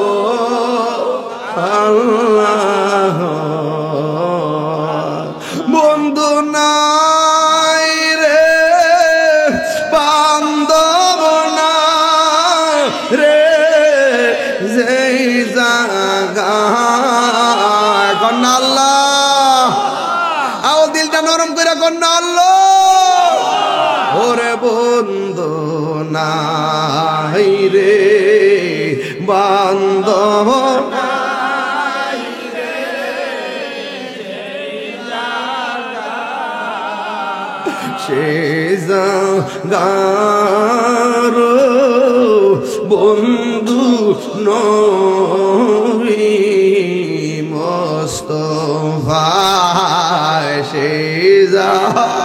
আল্লাহ। বন্ধু নাই রে, বান্ধব নাই রে, যেই জায়গা কন্যা আল্লাহ, আও দিলটা নরম করে কন্যা আল্লাহ। ওরে বন্ধু নাই রে, বান্ধব সে জাগার বন্ধু নবী মুস্তাফা, সে জাগার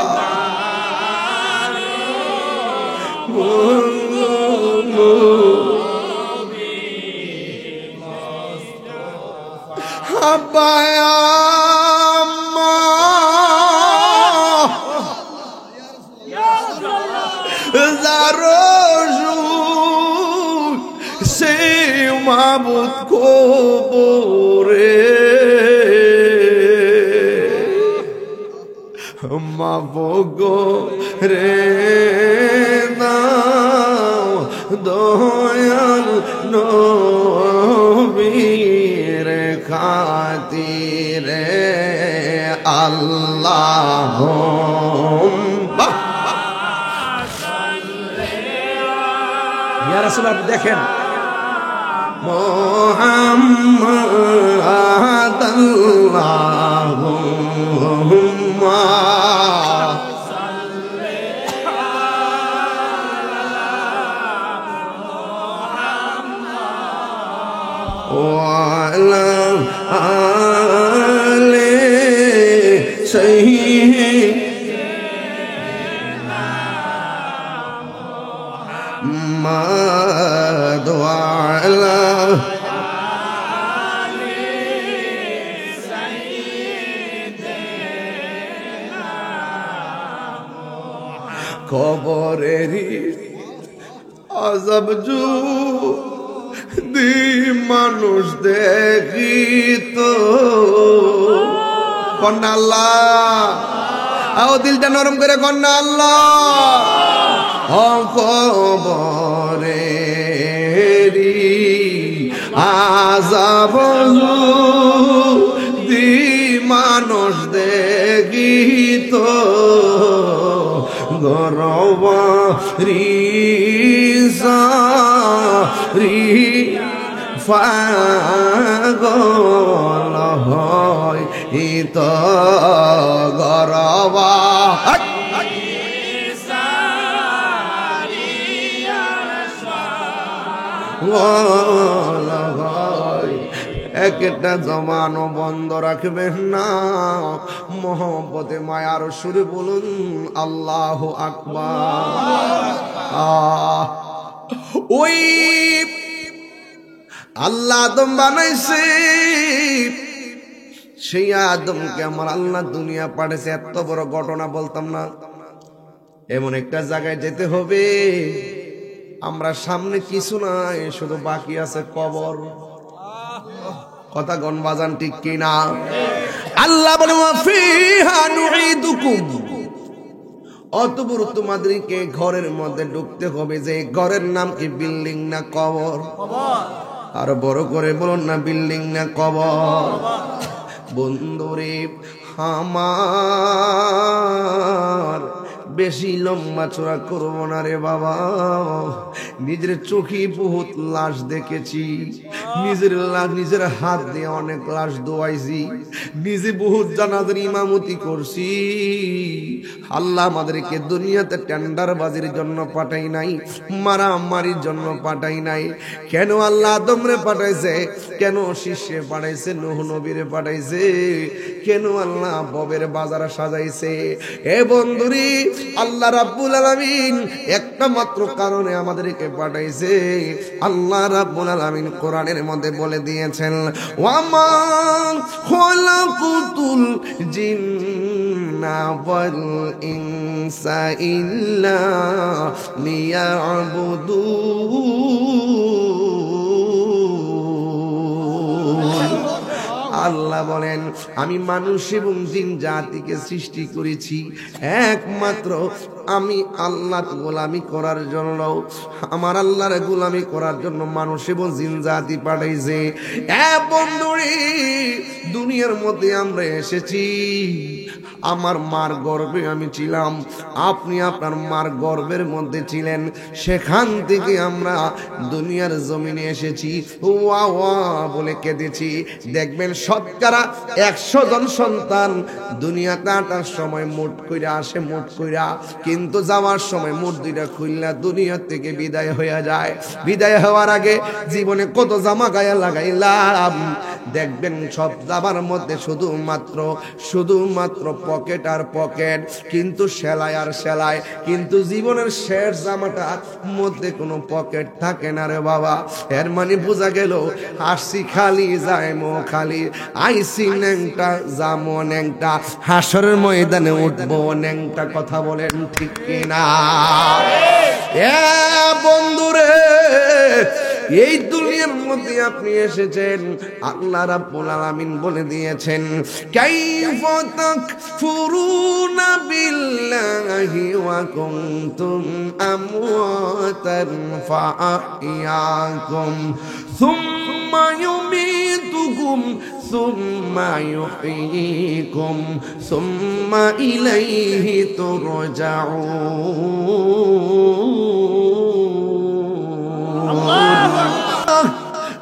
বন্ধু নবী মুস্তাফা। আব্বায়া সে মাবুদ কবরে মাবগো রে নাও দয়াল নবীর খাতিরে আল্লাহ। দেখেন মুহাম্মদ আল্লাহুম্মা সাল্লি আলা আলি সাইয়্যিদিনা মুহাম্মদ ওয়া আলা আলি সাইয়্যিদিনা মুহাম্মদ। কবরেরই আযাব যদি মানুষ দেখিত কন্যা আল্লাহ, আও দিলটা নরম করে কন্যা আল্লাহ। কবরেরই আযাব যদি মানুষ দেখিত গীত গরবারি সারি পাগল হয় ইত গরবা একটা জমানো বন্ধ রাখবেন না, মোহব্বতে মায়ার সুরে বলুন আল্লাহু আকবার। ওই আল্লাহ আদম বানাইছে, সেই আদমকে আমার আল্লাহ দুনিয়া পাঠাইছে। এত বড় ঘটনা বলতাম না। এমন একটা জায়গায় যেতে হবে, আমরা সামনে কিছু নাই, শুধু বাকি আছে কবর। কথা গণ বাজান ঠিক কিনা? আল্লাহ বলে ফিহা নুঈদুকুম, অতঃপর তোমাদেরকে ঘরের মধ্যে ঢুকতে হবে। যে ঘরের নাম কি বিল্ডিং না কবর? আর বড় করে বলুন না, বিল্ডিং না কবর? বন্ধুরে আমার বেশি লম্বা চোরা করবো না রে বাবা। নিজের চোখে বহুত লাশ দেখেছি, নিজের হাত দিয়ে অনেক লাশ দোয়াইছি, নিজে বহুত জানাজার ইমামতি করছি। আল্লাহ আমাদেরকে দুনিয়াতে টেন্ডারবাজির জন্য পাঠাই নাই, মারামারির জন্য পাঠাই নাই। কেন আল্লাহ আদমরে পাঠাইছে? কেন শিষ্যে পাঠাইছে? নূহ নবীরে পাঠাইছে? কেন আল্লাহ ববের বাজার সাজাইছে? এ বন্ধুরি, আল্লাহ রাব্বুল আলামিন একটা মাত্র কারণে আমাদেরকে পাঠাইছে। আল্লাহ রাব্বুল আলামিন কোরআনের মধ্যে বলে দিয়েছেন, ওয়ামা খালাকুতুল জিন্না ওয়াল ইনসা ইল্লা লিয়াবুদুন। আল্লাহ বলেন, আমি মানুষ এবং জিন জাতিকে সৃষ্টি করেছি একমাত্র আমি আল্লাহর গোলামি করার জন্য। আমার আল্লাহর গোলামি করার জন্য মানুষ এবং জিন জাতি পাঠাইছে। এ বন্ধুরে, দুনিয়ার মধ্যে আমরা এসেছি, আমার মার গর্ভে আমি ছিলাম, আপনি আপনার মার গর্ভের মধ্যে ছিলেন। সেখান থেকে আমরা দুনিয়ার জমিনে এসেছি, ওয়া ওয়া বলে কেঁদেছি। দেখবেন শতকরা 100 জন সন্তান দুনিয়াতে আসার সময় মোট কইরা আসে, মোট কইরা, কিন্তু যাওয়ার সময় মোট 2টা খুলনা দুনিয়া থেকে বিদায় হয়ে যায়। বিদায় হওয়ার আগে জীবনে কত জামা গায়ে লাগাইলাম, দেখবেন সব জামার মধ্যে শুধুমাত্র পকেট আর পকেট, কিন্তু সেলাই আর সেলাই, কিন্তু জীবনের শেষ জামাটার মধ্যে কোনো পকেট থাকে না রে বাবা। এর মানে বোঝা গেল, আসছি খালি যাইমো খালি, আইসি ন্যাংটা যামো ন্যাংটা, হাসরের ময়দানে উঠবো ন্যাংটা। কথা বলেন ঠিক কিনা? এ বন্ধুরে, এই দুনিয়ার মধ্যে আপনি এসেছেন, আল্লাহ রাব্বুল আলামিন বলে দিয়েছেন, কাইফা তাকফুরুনা বিল্লাহি ওয়া কুনতুম আমওয়াতান ফাআহইয়াকুম সুম্মা ইউমীতুকুম সুম্মা ইউহয়ীকুম সুম্মা ইলাইহি তুরজাউন।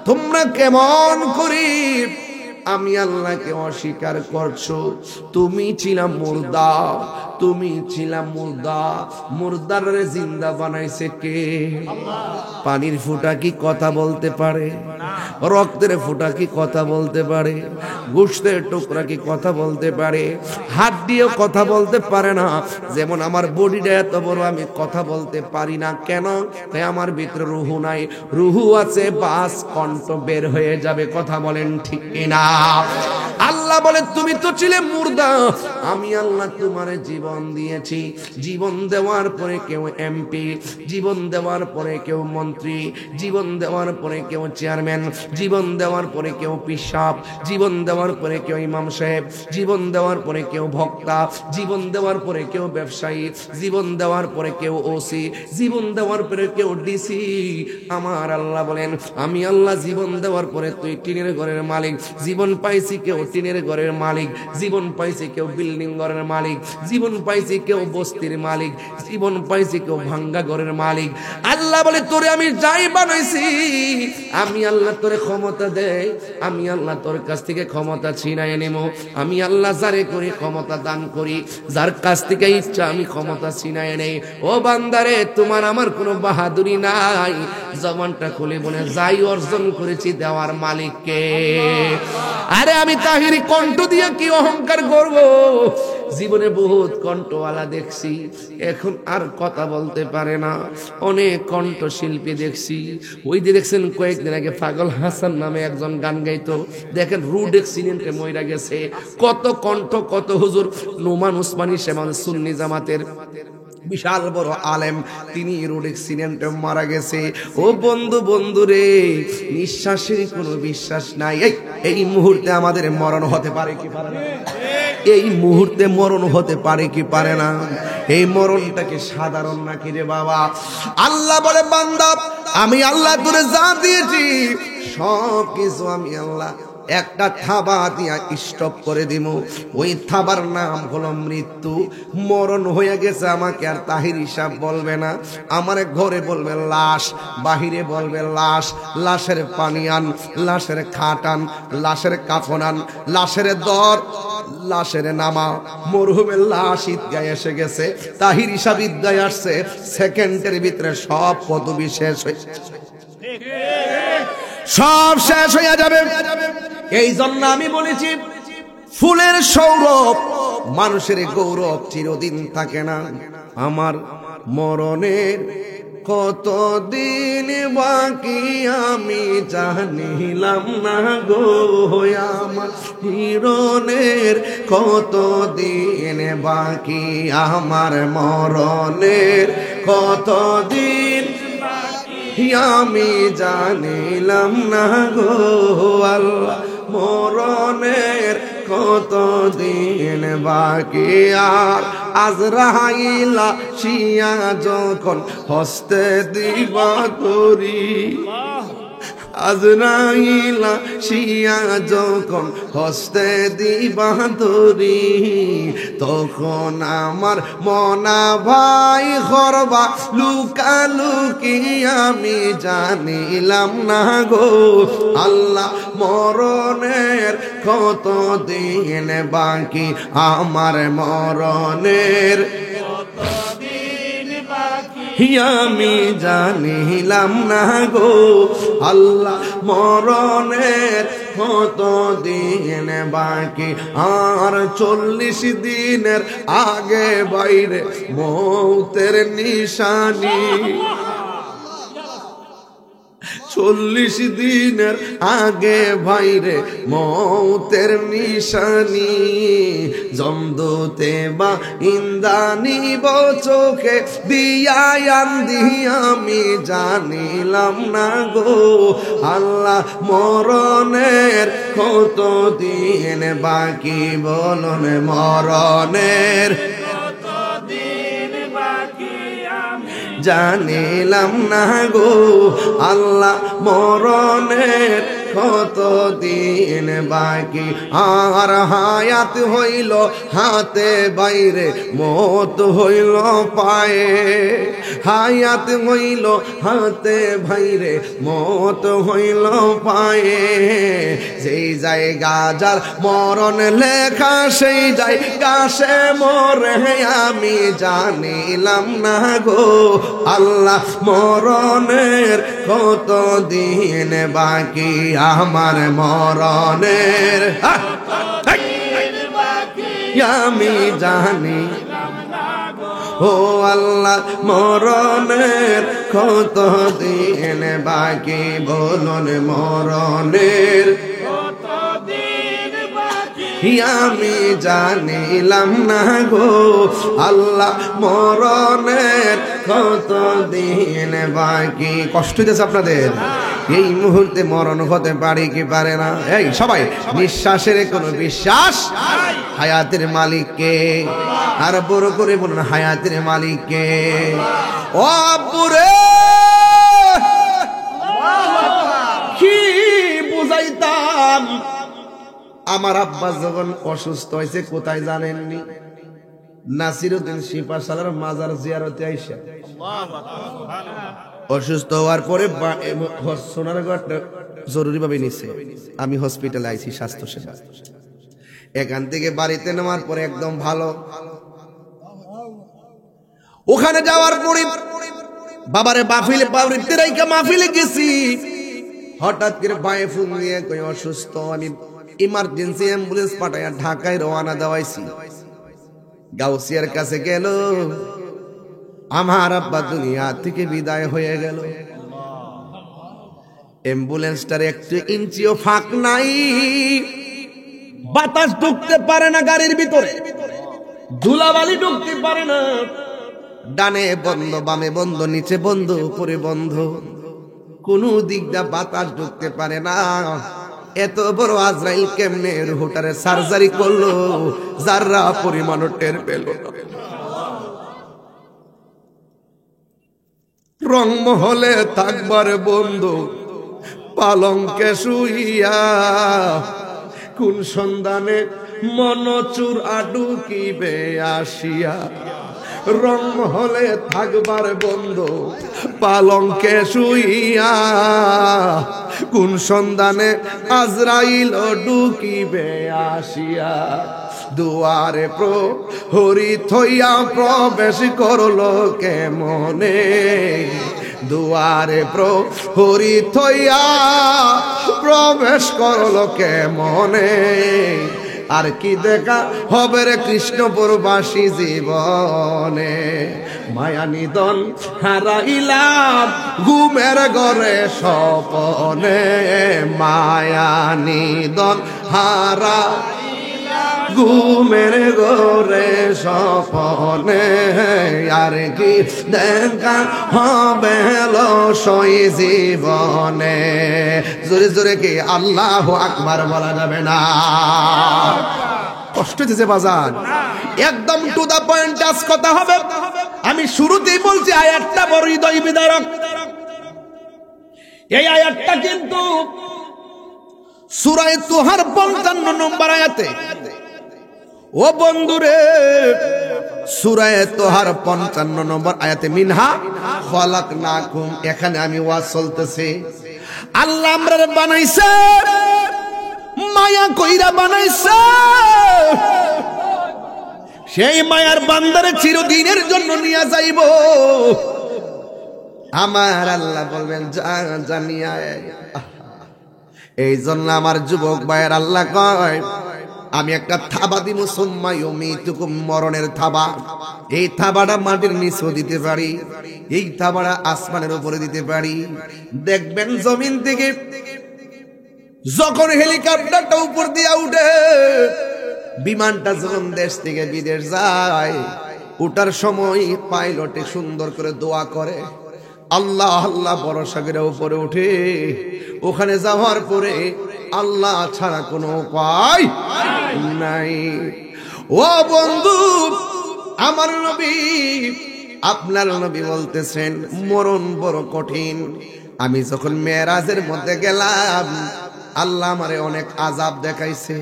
তোমরা কেমন করি আমি আল্লাহকে অস্বীকার করছো? তুমি ছিলাম মুর্দা, তুমি ছিলাম মুর্দা, মুর্দারে জিন্দা বানাইছে কে? পানির ফোঁটা কি কথা বলতে পারে? রক্তের ফোঁটা কি কথা বলতে পারে? গোশতের টুকরা কি কথা বলতে পারে? হাড্ডিও কথা বলতে পারে না। যেমন আমার বডিটা এত বড়, আমি কথা বলতে পারি না। কেন? তাই আমার ভিতরে রুহু নাই। রুহু আছে, বাস কণ্ঠ বের হয়ে যাবে। কথা বলেন ঠিক কিনা? আল্লাহ বলে, তুমি তো ছিলে মুর্দা, আমি আল্লাহ তোমারে জীবন দিয়েছি। জীবন দেওয়ার পরে কেউ এমপি, জীবন দেওয়ার পরে কেউ মন্ত্রী, জীবন দেওয়ার পরে কেউ চেয়ারম্যান, জীবন দেওয়ার পরে কেউ পিসাব, জীবন দেওয়ার পরে কেউ ইমাম সাহেব, জীবন দেওয়ার পরে কেউ ভক্তা, জীবন দেওয়ার পরে কেউ ব্যবসায়ী, জীবন দেওয়ার পরে কেউ ওসি, জীবন দেওয়ার পরে কেউ ডিসি। আমার আল্লাহ বলেন আমি আল্লাহ জীবন দেওয়ার পরে তুই টিনের ঘরের মালিক, জীবন পাইছি কেউ টিনের ঘরের মালিক, জীবন পাইছি কেউ বিল্ডিং ঘরের মালিক, জীবন পাইছি কেউ বস্তির মালিক, জীবন পাইছি কেউ ভাঙ্গা ঘরের মালিক। আল্লাহ বলে তোরে আমি যাই বানাইছি, আমি আল্লাহ তোরে ক্ষমতা দেই, আমি আল্লাহ তোর কাছ থেকে ক্ষমতা ছিনায় নেব। আমি আল্লাহ যারে করি ক্ষমতা দান করি, যার কাছ থেকে ইচ্ছা আমি ক্ষমতা ছিনায় নেই। ও বান্দারে তোমার আমার কোনো বাহাদুরি নাই, জবানটা খুলে বলে যাই অর্জন করেছি দেওয়ার মালিককে। আরে আমি তাহিরি কণ্ঠ দিয়ে কি অহংকার করব? জীবনে বহুত কণ্ঠওয়ালা দেখছি, এখন আর কথা বলতে পারে না। অনেক কণ্ঠ শিল্পী দেখছি, ওই যে দেখছেন কয়েকদিন আগে পাগল হাসান নামে একজন গান গাইতো, দেখেন রুড অ্যাক্সিডেন্টে মইরা গেছে। কত কণ্ঠ, কত হুজুর। নোমান উসমানী সেমান সুন্নি জামাতের বিশাল বড় আলেম, তিনি রোড অ্যাক্সিডেন্টে মারা গেছে। ও বন্ধু, বন্ধু রে, নিঃশ্বাসের কোনো বিশ্বাস নাই। এই মুহূর্তে আমাদের মরণ হতে পারে কি পারে না? এই মুহূর্তে মরণ হতে পারে কি পারে না? এই মরণটাকে সাধারণ নাকি রে বাবা? আল্লাহ বলে বান্দা আমি আল্লাহ তোরে যা দিয়েছি সব কিছু আমি আল্লাহ একটা থাবা দিয়া স্টপ করে দিব। ওই থাবার নাম হলো মৃত্যু। মরণ হয়ে গেছে, আমাকে আর তাহির হিসাব বলবে না, আমার ঘরে বলবে লাশ, বাহিরে বলবে লাশ। লাশের পানি আন, লাশের খাট আন, লাশের কাফন আন, লাশের দর, লাশের নামা। মরহুমের লাশ ঈদগায় এসে গেছে, তাহির হিসাব ঈদগায় আসছে, সেকেন্ডের ভিতরে সব পদবি শেষ হয়ে সব শেষ হয়ে যাবে। এই জন্য আমি বলেছি ফুলের সৌরভ, মানুষের গৌরব চিরদিন থাকে না। আমার মরণের কতদিন বাকি আমি জানিলাম না গো, আমার হিরণের কতদিন বাকি, আমার মরণের কতদিন আমি জানিলাম না গো আল্লাহ, মরণের কতদিন বাকি। আর আজরাইলা শিয়া যখন হস্তে দিবা তরি, আজরাইলা শিয়া যখন হস্তে দিবা তরি, তখন আমার মনা ভাই করবা লুকালুকি আমি জানিলাম না গো আল্লাহ, মরণের কতদিন বাকি, আমার মরণের আমি জানিলাম না গো আল্লাহ, মরণের কতদিন বাকি। আর 40 দিনের আগে বাইরে মৌতের নিশানি, 40 দিনের আগে বাইরে মৌতের নিশানি। জমদূতে বা ইন্দানি চোখে দিয়ায়ান দিয়া আমি জানিলাম না গো আল্লাহ, মরণের কতদিন বাকি বলুন, মরণের জানিলাম না গো আল্লাহ, মরণের কতদিন বাকি। আর হায়াত হইল হাতে বাইরে, মত হইল পায়ে, হায়াত হইল হাতে বাইরে, মত হইল পায়ে। যেই জায়গা যার মরণ লেখা সেই জায়গা সে মরে আমি জানিলাম না গো আল্লাহ, মরণের কতদিন বাকি, আমার মরণের আমি জানি ও আল্লাহ, মরণের কতদিন বাকি বলুন, মরণের আমি জানিলাম না গো আল্লাহ মরণের কতদিন বাকি। কষ্ট হইতেছে আপনাদের? এই মুহূর্তে মরণ হতে পারে কি পারে না? এই সবাই নিঃশ্বাসের কোনো বিশ্বাস? হায়াতের মালিককে আর বড় করে বলুন, হায়াতের মালিককে। ও পুরে কি বুঝাইতাম, আমার আব্বা যখন অসুস্থ হয়েছে কোথায় জানেননি? নাসিরউদ্দিন শিপাশালার মাজার জিয়ারতে আইসা অসুস্থ হওয়ার পরে সোনারগড় জরুরি ভাবে নিছে। আমি হসপিটালে আইছি স্বাস্থ্য সেবা। এখান থেকে বাড়িতে নেওয়ার পরে একদম ভালো। ওখানে যাওয়ার পরে বাবারে মাহফিলে পাউরিতে রাইকা মাহফিলে গেছি। হঠাৎ করে বায়ে ফোন দিয়ে কই অসুস্থ। আমি ইমার্জেন্সি অ্যাম্বুলেন্স পাঠাইয়া ঢাকায় রওনা দেওয়াইছি। গাউসিয়ার কাছে গেল, আমার আব্বা দুনিয়া থেকে বিদায় হয়ে গেল। অ্যাম্বুলেন্সটার একটু ইঞ্চিও ফাঁক নাই, বাতাস ঢুকতে পারে না গাড়ির ভিতরে, ধুলাবালি ঢুকতে পারে না। ডানে বন্ধ, বামে বন্ধ, নিচে বন্ধ, উপরে বন্ধ, কোনো দিকটা বাতাস ঢুকতে পারে না। এত বড় আজরাইল কেমনে রুহটারে সার্জারি করলো, যারা পরিমাণ টের পেল না। রংমহলে থাকবার বন্ধু পালঙ্কে শুইয়া, কোন সন্ধানে মনচুর আডুকিবে আসিয়া। রংমহলে থাকবার বন্ধু পালঙ্কে শুইয়া, কোন সন্ধানে আজরাইল ঢুকিবে আসিয়া। দুয়ারে প্রহরী থইয়া প্রবেশ করলো কেমনে, দুয়ারে প্রহরী থইয়া প্রবেশ করলো কেমনে। আর কি দেখা হবে রে কৃষ্ণপুরবাসী জীবনে, মায়া নিদন হারাইলাম ঘুমের ঘরে স্বপনে, মায়া নিদন হারা ঘুমের ঘরে স্বপনে। আর কি দেখা হবে লসই জীবনে। জোরে জোরে কি আল্লাহু আকবার বলা যাবে না? কষ্ট হচ্ছে বাজান, একদম টু দা পয়েন্ট আজ কথা হবে। আমি শুরুতেই বলছি আয়াতটা বড় হৃদয় বিদারক। এই আয়াতটা কিন্তু সূরা তুহার 55 নম্বর আয়াতে। ও বন্ধুরে, সূরা তুহার 55 নম্বর আয়াতে মিনহা খলাকনাকুম, এখানে আমি ওয়াজ চলতেছে। আল্লাহ আমরারে বানাইছে, মায়া কইরা বানাইছে। সেই মায়ার বান্দারে চিরদিনের জন্য নিয়ে যাইব। আমার আল্লাহ বলবেন জানিয়া। এই জন্য আমার যুবক ভাইয়ের আল্লাহ কয়, আমি একটা থাবা দিব, সুম্মা ইউমিতুকুম, মরণের থাবা। এই থাবাটা মাটির নিচেও দিতে পারি, এই থাবাটা আসমানের উপরে দিতে পারি। দেখবেন জমিন থেকে যখন হেলিকপ্টারটা উপর দিয়ে উঠে, বিমানটা যখন দেশ থেকে বিদেশ যায়, ওঠার সময় পাইলটে সুন্দর করে দোয়া করে, আল্লাহ আল্লাহ ভরসা করে উপরে উঠে। ওখানে যাওয়ার পরে আল্লাহ ছাড়া কোনো উপায় নাই। ও বন্ধু, আমার নবী, আপনার নবী বলতেছেন মরণ বড় কঠিন। আমি যখন মেরাজের মধ্যে গেলাম, আল্লাহ আমারে অনেক আযাব দেখাইছে।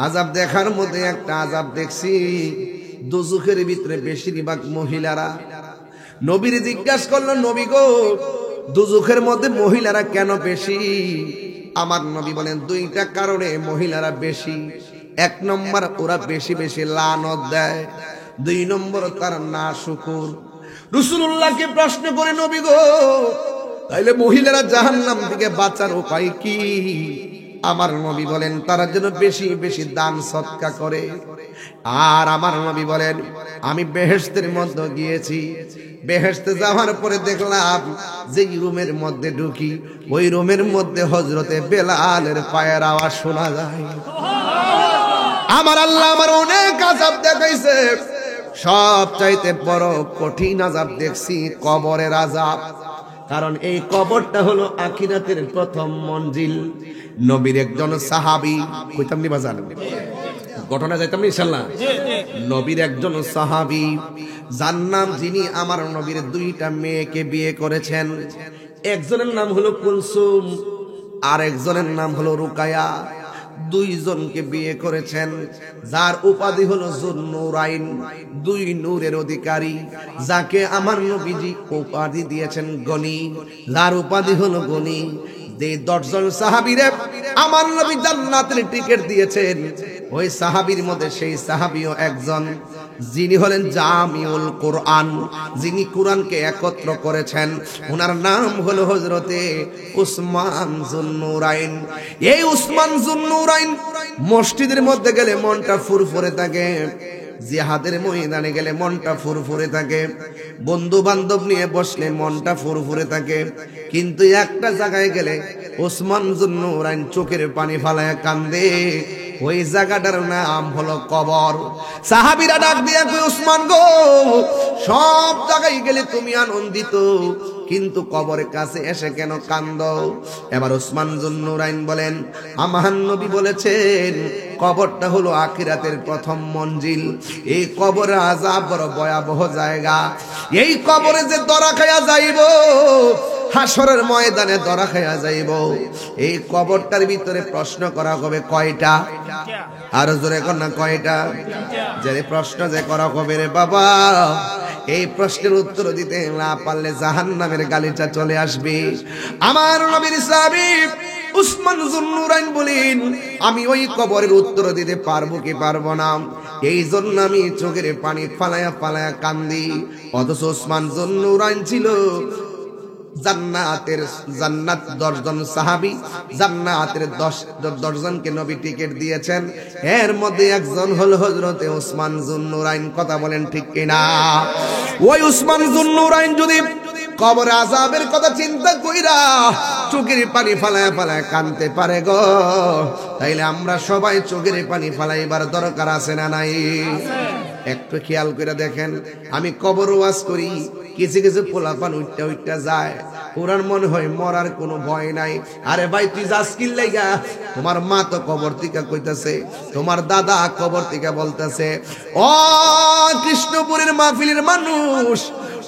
আযাব দেখার মধ্যে একটা আযাব দেখছি, দোজখের ভিতরে বেশিরভাগ মহিলারা। নবীরে জিজ্ঞাসা করলো, নবী গো, দোজখের মধ্যে মহিলারা কেন বেশি? আমার নবী বলেন, দুইটা কারণে মহিলারা বেশি। এক নম্বর, ওরা বেশি বেশি লানত দেয়। দুই নম্বর, তারা নাশুকুর। রাসূলুল্লাহকে প্রশ্ন করে, নবী গো, তাইলে মহিলারা জাহান্নাম থেকে বাঁচার উপায় কি? আমার নবী বলেন, তারা যেন বেশি বেশি দান সদকা করে। আর আমার নবী বলেন, আমি বেহেশতের মধ্যে গিয়েছি, বেহেশতে যাওয়ার পরে দেখলাম যে রুমের মধ্যে ঢুকি, ওই রুমের মধ্যে হযরতে বেলালের পায়ের আওয়াজ শোনা যায়। আমার আল্লাহ আমার অনেক আযাব দেখাইছে, সব চাইতে বড় কঠিন আযাব দেখছি কবরের আযাব। কারণ এই কবরটা হলো আখিরাতের প্রথম মঞ্জিল। নবীর একজন সাহাবী, কইতাম নি বাজান, ঘটনা যাইতাম ইনশাআল্লাহ। নবীর একজন সাহাবী যার নাম, যিনি আমার নবীর দুইটা মেয়েকে বিয়ে করেছেন। একজনের নাম হলো কুলসুম, আর একজনের নাম হলো রুকায়া। দুইজনকে বিয়ে করেছেন, যার উপাধি হলো যুন্নুরাইন, দুই নূরের অধিকারী, যাকে আমার নবীজি উপাধি দিয়েছেন গনি, যার উপাধি হলো গনি। যে 10 জন সাহাবীরে আমার নবী জান্নাতের টিকিট দিয়েছেন, ওই সাহাবীর মধ্যে সেই সাহাবীও একজন, যিনি হলেন জামিউল কোরআন, যিনি কোরআনকে একত্র করেছেন। ওনার নাম হলো হযরতে উসমান যুন্নুরাইন। এই উসমান যুন্নুরাইন মসজিদের মধ্যে গেলে মনটা ফুরফুরে থাকে, জিহাদের ময়দানে গেলে মনটা ফুরফুরে থাকে, বন্ধু বান্ধব নিয়ে বসলে মনটা ফুরফুরে থাকে। কিন্তু একটা জায়গায় গেলে উসমান যুন্নুরাইন চোখের পানি ফালায় কান্দে। ওই জায়গাটার নাম হলো কবর। সাহাবীরা ডাক দিয়া কই, উসমান গো, সব জায়গায় গেলে তুমি আনন্দিত, কিন্তু কবরের কাছে এসে কেন কান্দো? এবার উসমান যুন্নুরাইন বলেন, আমার নবী বলেছেন কবরটা হলো আখিরাতের প্রথম মঞ্জিল। এই কবরের আযাব বড় ভয়াবহ জায়গা। এই কবরে যে দরা খায়া যাইব, হাসরের ময়দানে দরা খায়া যাইব। এই কবরটার ভিতরে প্রশ্ন করা হবে কয়টা? আর জোরে কর না, কয়টা? যে প্রশ্ন যে করা হবে রে বাবা, এই প্রশ্নের উত্তর দিতে না পারলে জাহান্নামের গালিটা চলে আসবে। আমার নবীর সাহাবী উসমান যুন্নুরাইন বলেন, আমি ওই কবরের উত্তর দিতে পারবো কি পারবো না, এই জন্য আমি চোখের পানি ফালায়া ফালায়া কান্দি। অথচ উসমান যুন্নুরাইন ছিল জান্নাতের 10 জন সাহাবী, জান্নাতের 10 জনকে নবী টিকিট দিয়েছেন। এর মধ্যে একজন হলো হযরতে উসমান যুন্নুরাইন। কথা বলেন ঠিক কিনা? ওই উসমান যুন্নুরাইন যদি কবর আযাবের কথা চিন্তা কইরা চোখের পানি ফালায় ফালায় কানতে পারে গো, তাইলে আমরা সবাই চোখের পানি ফালাইবার দরকার আছে না নাই? একটু খেয়াল করে দেখেন, আমি কবর ওয়াজ করি, কিছু কিছু পোলাপান উঠটা উঠটা যায়, ওরার মনে হয় মরার কোনো ভয় নাই। আরে ভাই, তুই যাস কি লাইগা? তোমার মা তো কবর থেকে কইতাছে, তোমার দাদা কবর থেকে বলতেছে, ও কৃষ্ণপুরের মাহফিলের মানুষ,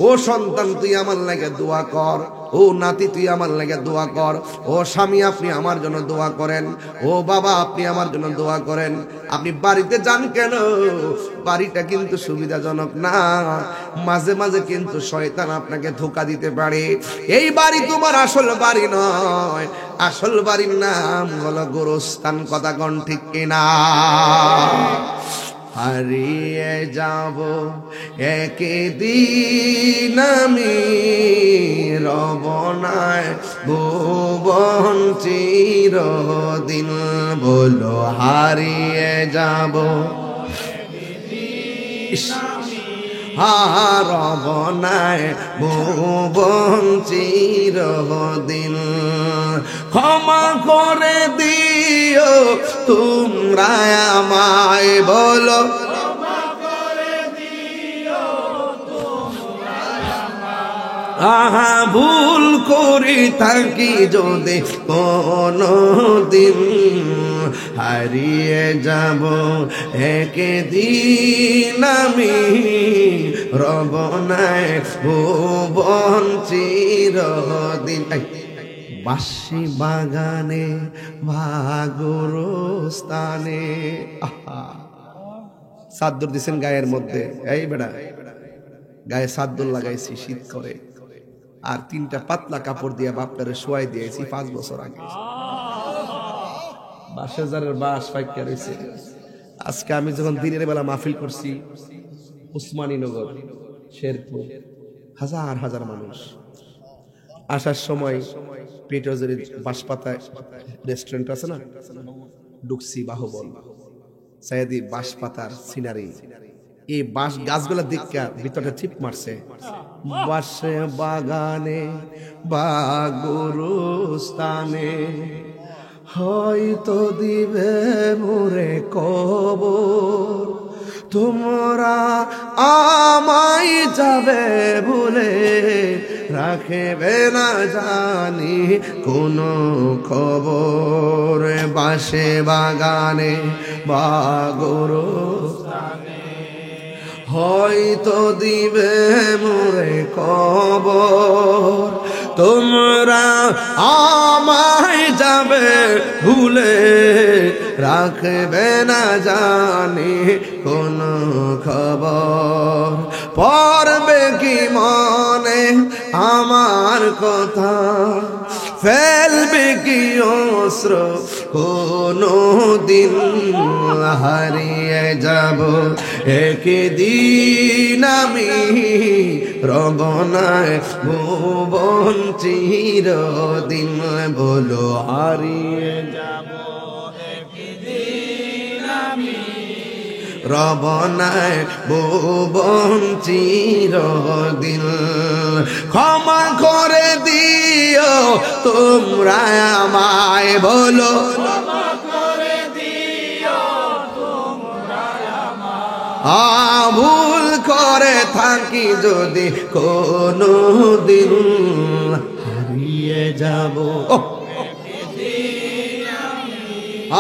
ও সন্তান তুই আমার লাগে দোয়া কর, ও নাতি তুই আমার লাগে দোয়া কর, ও স্বামী আপনি আমার জন্য দোয়া করেন, ও বাবা আপনি আমার জন্য দোয়া করেন। আপনি বাড়িতে যান কেন? বাড়িটা কিন্তু সুবিধাজনক না, মাঝে মাঝে কিন্তু শয়তান আপনাকে ধোঁকা দিতে পারে। এই বাড়ি তোমার আসল বাড়ি নয়, আসল বাড়ির নাম হলো গোরস্থান। কথা কোন ঠিক কিনা? হারিয়ে যাব একদিন আমি, রবনায় ভুবন চিরদিন। বলো হারিয়ে যাব রবনায় ভুবন চিরদিন। ক্ষমা করে দিও তোমরা আমায়, বলো আহা ভুল করি থাকি যদি কোনো দিন, হারিয়ে যাব একদিন আমি, রবনায় ভুবন চিরদিন। বাঁশি বাগানে ভাগরস্থানে, সাদ্দুর দিছেন গায়ের মধ্যে। এই বেড়া, গায়ে সাদ্দুর লাগাইছি শীত করে, আর 3টা পাতলা কাপড় দিয়ে বাপটারে শোয়াই দিয়েছি 5 বছর আগে। বাঁশবাজারের বাঁশ পাইকা রয়েছে। আজকে আমি যখন দিনের বেলা মাহফিল করছি উসমানীনগর, শেরপুর, হাজার হাজার মানুষ। আসার সময় পেট্রোজের বাঁশপাতা রেস্টুরেন্ট আছে না, ঢুকছি বাহুবল, সাইদি বাঁশপাতার সিনারি, এই বাঁশ গাছগুলা দেখা ভিতরটা চিপ মারছে। বাঁশে বাগানে বা গরুস্থানে হয়তো দিবে মোরে কবর, তোমরা আমায় যাবে ভুলে, রাখবে না জানি কোনো খবর। বাসে বাগানে বা গোরস্থানে হয়তো দিবে মোরে কবর, তোমরা আমায় যাবে ভুলে, রাখবে না জানি কোনো খবর। পড়বে কি মনে আমার কথা, ফেলবে কি অস্ত্র কোনো দিন, হারিয়ে যাব একদিন আমি, রবনায় ভুবন চিরদিন। বলো হারিয়ে যাব একদিন আমি, রবনায় ভুবন চিরদিন। ক্ষমা করে দিও তোমরা আমায়, বলো ক্ষমা করে দিও তোমরা আমায়, ভুল করে থাকি যদি কোনো দিন, হারিয়ে যাব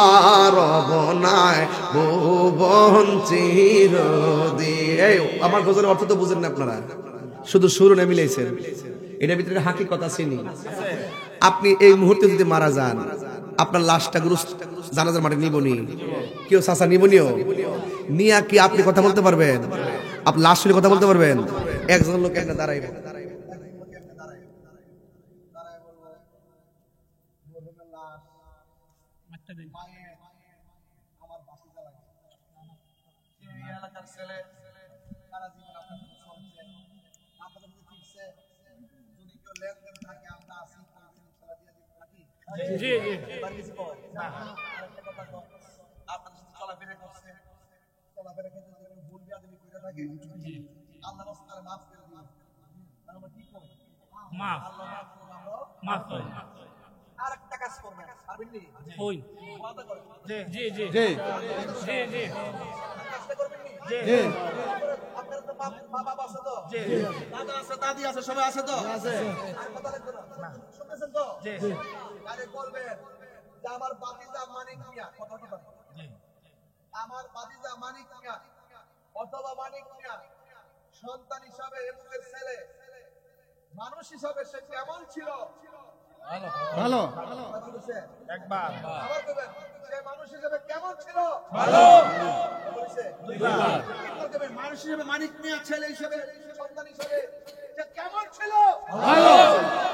আর রবনায় ভুবন চিরদিন। আমার গজলের অর্থ তো বুঝেন না আপনারা, শুধু সুর না মিলাইছেন, এটার ভিতরে হাকিকত আছেনি। আপনি এই মুহূর্তে যদি মারা যান, আপনার লাশটা জানাজার মাঠে নিবনি, কেউ চাচা নিবনিও নিয়া কি আপনি কথা বলতে পারবেন? আপনি লাশ শুনে কথা বলতে পারবেন? একজন লোক একটা দাঁড়াইবে, আরেকটা কাজ করবেন, পারবেননি? ওই জি জি জি জি জি জি কাজটা করবেননি? জি আপনারা তো বাবা আছে তো? জি দাদা আছে, দাদি আছে, সবাই আছে তো? আছে। কথা লাগবে না, শুনতেছেন তো? জি আরে বলবেন যে আমার বাতিজা মানিক মিয়া, কথা কথা জি আমার বাতিজা মানিক মিয়া অথবা মানিক মিয়া সন্তান হিসাবে এমুকের ছেলে, মানুষ হিসাবে সে কেমন ছিল? ভালো ভালো একবার আবার বলবেন, সে মানুষ হিসেবে কেমন ছিল? ভালো বলেছে দুইবার। বলবেন মানুষ হিসেবে মানিক মিয়া ছেলে হিসেবে, সন্তান হিসেবে সে কেমন ছিল? ভালো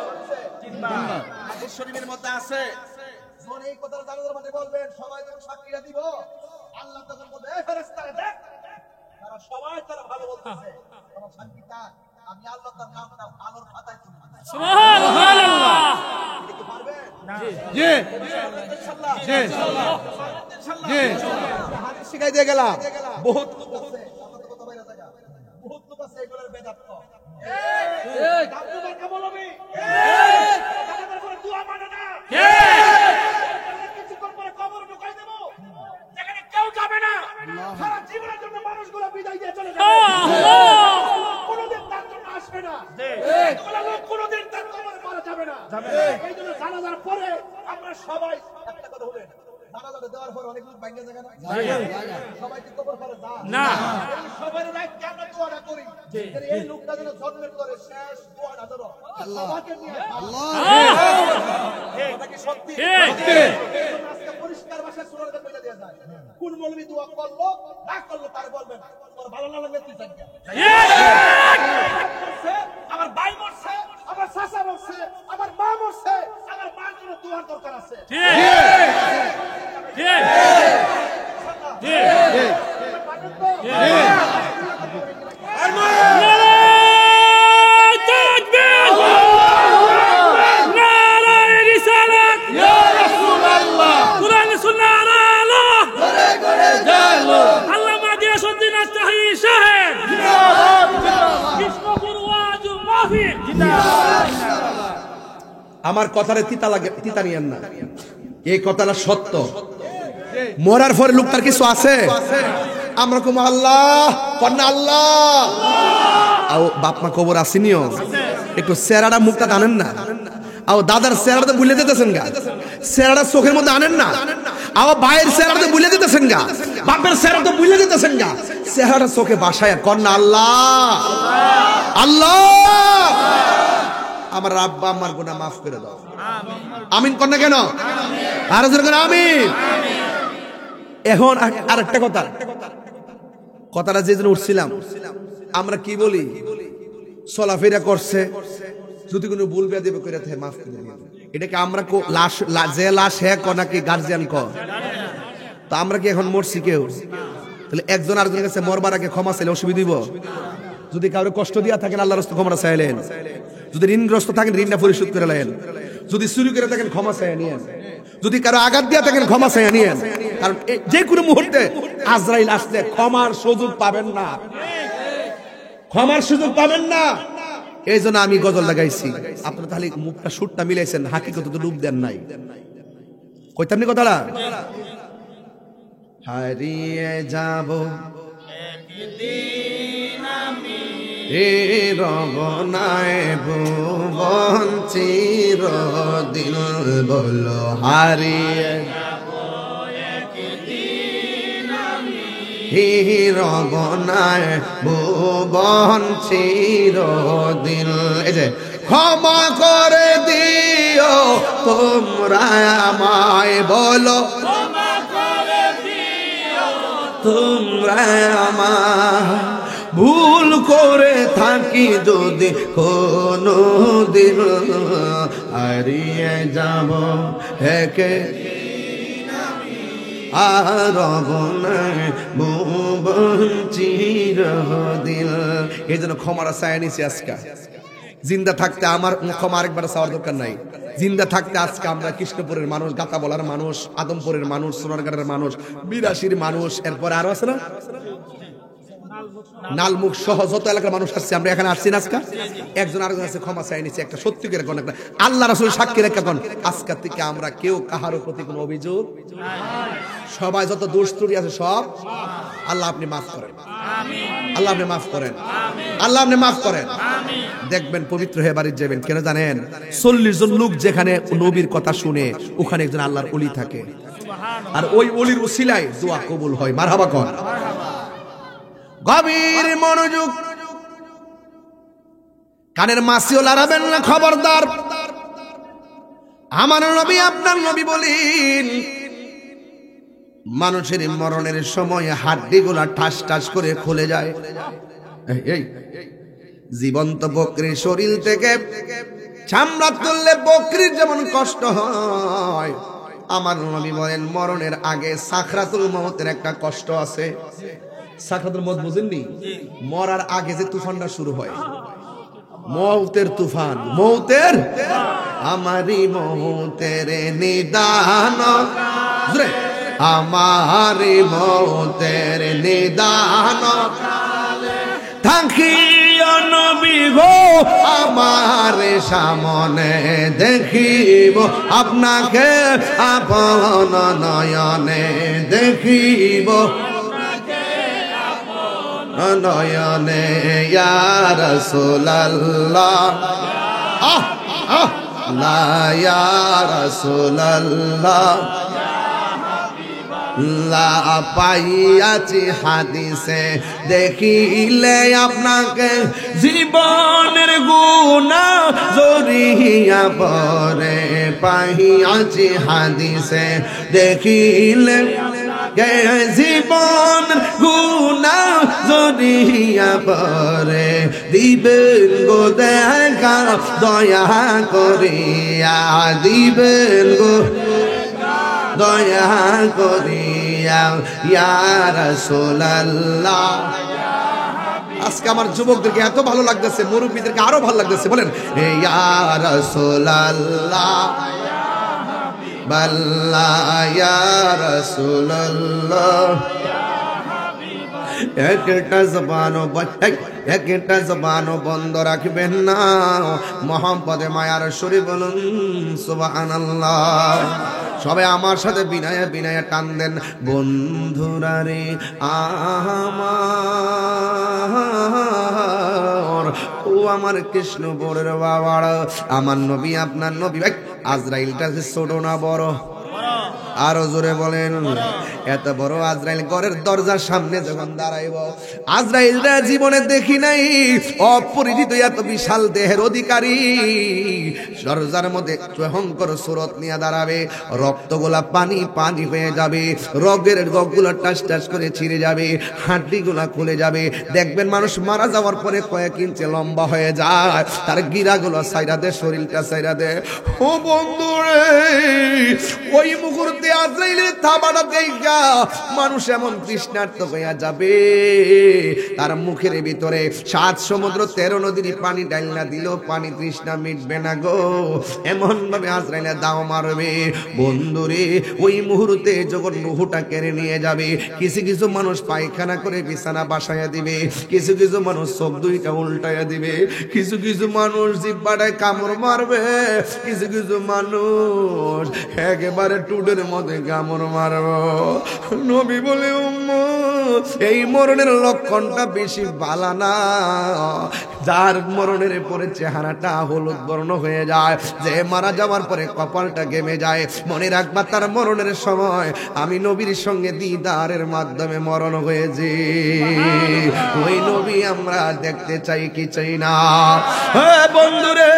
বলেছে তিনবার। হাদিস শরীফের মধ্যে আছে, যখন এই কথাটা জানাজার মাঝে বলবেন, সবাই যখন সাক্ষীরা দিব, আল্লাহ তখন বলবে, এই ফেরেশতারা দেখ, তারা সবাই তারা ভালো বলতেছে, তোমার সাক্ষীটা আমি আল্লাহ তার নামটা ভালোর খাতায় তুলে দিই। সুবহানাল্লাহ। এটা কি পারবেন? জি ইনশাআল্লাহ, জি ইনশাআল্লাহ, জি হাদিস শিখাই দিয়ে গেলাম। বহুত লোক আছে, আপনাদের কথা বাইরে জায়গা, বহুত লোক আছে এগুলোর বেদাত তো। এই দাদু মার্কা বলবি, এই দাদাদের করে দোয়া মানে না, এই কিছুক্ষণ পরে কবর ঢুকাই দেব, যেখানে কেউ যাবে না, সারা জীবনের জন্য মানুষগুলো বিদায় দিয়ে চলে যাবে, কোনোদিন তার জন্য আসবে না, এগুলো লোক কোনোদিন তার কবরে মারা যাবে না। এই জন্য জানাজার পরে আমরা সবাই একটা কথা বলেন, জানাজাটা দেওয়ার পরে অনেক লোক বাইরে যায় না, সবাই কি কবর করে না, সবাই রাত কেন দোয়াটা করি যে এই লোকটা যেন জন্মের পরে শেষ দোয়াটা যেন আল্লাহকে নিয়ে, আল্লাহ এটা কি সত্যি? আজকে পরিষ্কার ভাষায় সুরাতে বলে দেয়া যায়, কোন মৌলবি দোয়া করলো না করলো তার বলবেন, তোমার ভালো না লাগলে তুই জানবি, আমার ভাই মরছে, আমার চাচা মরছে, আমার মা মরছে, আমার মার জন্য দোয়ার দরকার আছে। ঠিক ঠিক ঠিক ঠিক আমার কথারে তিতা লাগে, তিতা নিয়েন না। এই কথাটা সত্য। মরার পরে লোকটার কিছু আছে? আমরা কম আল্লাহ কন্যা আল্লাহ আও বাপ মা কবর আসিনিও একটু চেহারাটা মুখটা আনেন না, আও দাদার চেহারাটা ভুলে যেতেছেন গা, চেহারাটা চোখের মধ্যে আনেন না, আও ভাইয়ের চেহারাটা ভুলে যেতেছেন গা, বাপের চেহারাটা ভুলে যেতেছেন গা, চেহারাটা চোখে বাসায় কন্যা আল্লাহ আল্লাহ আমার আব্বা আমার গুনাহ মাফ করে দাও। আমিন কন্যা কেন? আরো জোরে কেন আমিন। এখন আরেকটা কথা, কথাটা যে জন্য উঠছিলাম, আমরা কি বলি চলাফেরা করছে যদি কোনো ভুল বেয়াদবি করে থাকে মাফ করে দিবেন, এটাকে আমরা লাশ যে লাশ হ্যাঁ ক নাকি গার্জিয়ান ক? তো আমরা কি এখন মরছি কেউ? তাহলে একজন আরেকজনের কাছে মরবার আগে ক্ষমা চাইলে অসুবিধা দিব? যদি কারো কষ্ট দিয়া থাকেন আল্লাহর রাস্তায় ক্ষমা চাইলেন, যদি ঋণগ্রস্ত থাকেন ঋণটা পরিশোধ করে নেন, যদি চুরি করে থাকেন ক্ষমা চাইয়া নিয়েন, যদি কারো আঘাত দিয়া থাকেন ক্ষমা চাইয়া নিয়েন, কারণ যে কোনো মুহূর্তে আজরাইল আসলে ক্ষমার সুযোগ পাবেন না, ক্ষমার সুযোগ পাবেন না। এই জন্য আমি গজল লাগাইছি। আপনারা তাহলে মুখটা সুরটা মিলাইছেন, হাকিকত তো ডুব দেন নাই। কইতাম নি কথাটা? হারিয়ে যাব একদিন আমি এ রবনায় ভুবন চিরদিন, বলো হারিয়ে যাব একদিন আমি হে রবনায় ভুবন চিরদিন। এই যে ক্ষমা করে দিও তোমরা আমায়, বলো তোমরা আমার ভুল করে থাকি যদি কোনো দিন, হারিয়ে যাব একে আর ভুবন চিরদিন। এই জন্য ক্ষমার আশায় নিছি আজকে। জিন্দা থাকতে আমার ক্ষমা আরেকবার চাওয়ার দরকার নাই। জিন্দা থাকতে আজকে আমরা কৃষ্ণপুরের মানুষ, গাতাবলার মানুষ, আদমপুরের মানুষ, সোনারগাঁয়ের মানুষ, বিরাশির মানুষ, এরপরে আরো আছে না নালমুখ সহ যত এলাকার মানুষ আসছে, আমরা এখানে আসছি না আজকে। একজন আরেকজন আছে ক্ষমা চাই নিচ্ছে, একটা সত্যি করে কোন একটা আল্লাহ রাসূল সাক্ষী রেখা কোন আজকে থেকে আমরা কেউ কাহারও প্রতি কোনো অভিযোগ, সবাই যত দোষ ত্রুটি আছে সব আল্লাহ আপনি মাফ করেন, আল্লাহ আপনি মাফ করেন, আল্লাহ আপনি মাফ করেন। দেখবেন পবিত্র হয়ে বাড়ি যাবেন, কেন জানেন? 40 জন লোক যেখানে নবীর কথা শুনে ওখানে একজন আল্লাহর ওলি থাকে, আর ওই ওলির উসিলায় দোয়া কবুল হয়। মারহাবা কর। গভীর মনোযোগ, কানের মাছিও লড়াবেন না, খবরদার। আমার নবী আপনার নবী বলেন, মানুষের মরণের সময় হাড্ডিগুলা ঠাস ঠাস করে খুলে যায়। এই জীবন্ত বকরির শরীর থেকে চামড়া তুললে বকরির যেমন কষ্ট হয়, আমার নবী বলেন মরণের আগে সাকরাতুল মউতের একটা কষ্ট আছে। সাকরাতুল মউত বুঝেননি? মরার আগে যে তুফানটা শুরু হয়, মউতের তুফান, মউতের আমারি মউতের নিদান, আমারি মউতের নিদান থাকিও নবী গো আমার সামনে, দেখিব আপনাকে আপন নয়নে, দেখিব নয়নে ইয়া রাসূলুল্লাহ, লা ইয়া রাসূলুল্লাহ, লা পাইয়াছি হাদিসে দেখিলে আপনাকে জীবনের গুনাহ জড়িয়া পড়ে, পাইয়াছি হাদিসে দেখিলে জীবন গুনাহ জড়িয়া পড়ে, দিবেন গো দেখা দয়া করিয়া, দিবেন গো দয়া করিয়া ইয়া রাসূলুল্লাহ। আজকে আমার যুবকদেরকে এত ভালো লাগতেছে, মুরব্বীদেরকে আরো ভালো লাগতেছে, বলেন ইয়া রাসূলুল্লাহ, বাল্লা ইয়া রাসূলুল্লাহ। একটা জবানও বন্ধ রাখবেন না, মোহাম্মদে মায়ার শরীফ বলুন সুবহানাল্লাহ। সবাই আমার সাথে বিনায়া বিনায়া টান দেন। বন্ধুরা রে আমার, ও আমার কৃষ্ণ বরের বাবারা, আমার নবী আপনার নবী। ভাই আজরাইলটা যে ছোট না বড়? আরো জোরে বলেন। এত বড় আজরাইল ঘরের দরজার সামনে যখন দাঁড়াইব, আজরাইলরা জীবনে দেখি নাই, অপরিচিত এত বিশাল দেহের অধিকারী দরজার মধ্যে ভয়ঙ্কর সুরত নিয়ে দাঁড়াবে। রক্তগুলা পানি পানি হয়ে যাবে, রগের রগগুলো টাস টাস করে ছিঁড়ে যাবে, হাড্ডিগুলা খুলে যাবে। দেখবেন মানুষ মারা যাওয়ার পরে কয়েক ইঞ্চি লম্বা হয়ে যায়, তার গিরাগুলো সাইরা দে, শরীরটা সাইরা দে। ও বন্ধুরে, ওই মুহূর্তে আজরাইলের থাবাটা দেখা মানুষ এমন তৃষ্ণার্ত হইয়া যাবে, তার মুখের ভিতরে 7 সমুদ্র 13 নদীর পানি ডাইলা দিলেও পানি তৃষ্ণা মিটবে না গো। এমন ভাবে আজরাইলে দাও মারবে। বন্ধুরে, ওই মুহূর্তে যখন রূহটা কেড়ে নিয়ে যাবে, কিছু কিছু মানুষ পায়খানা করে বিছানা বাসায়া দিবে, কিছু কিছু মানুষ চোখ দুইটা উল্টাইয়া দিবে, কিছু কিছু মানুষ জিহ্বাটায় কামড় মারবে, কিছু কিছু মানুষ একেবারে টুডের মধ্যে কামড় মারব। নবী বলে উম্মত, এই মরণের লক্ষণটা বেশি ভালো না। যার মরণের পরে চেহারাটা হলুদ বর্ণ হয়ে যায়, যে মারা যাওয়ার পরে কপালটা ঘেমে যায়, মনে রাখবা তার মরণের সময় আমি নবীর সঙ্গে দিদারের মাধ্যমে মরণ হয়েছে। ওই নবী আমরা দেখতে চাই কি চাই না? বন্ধুরে,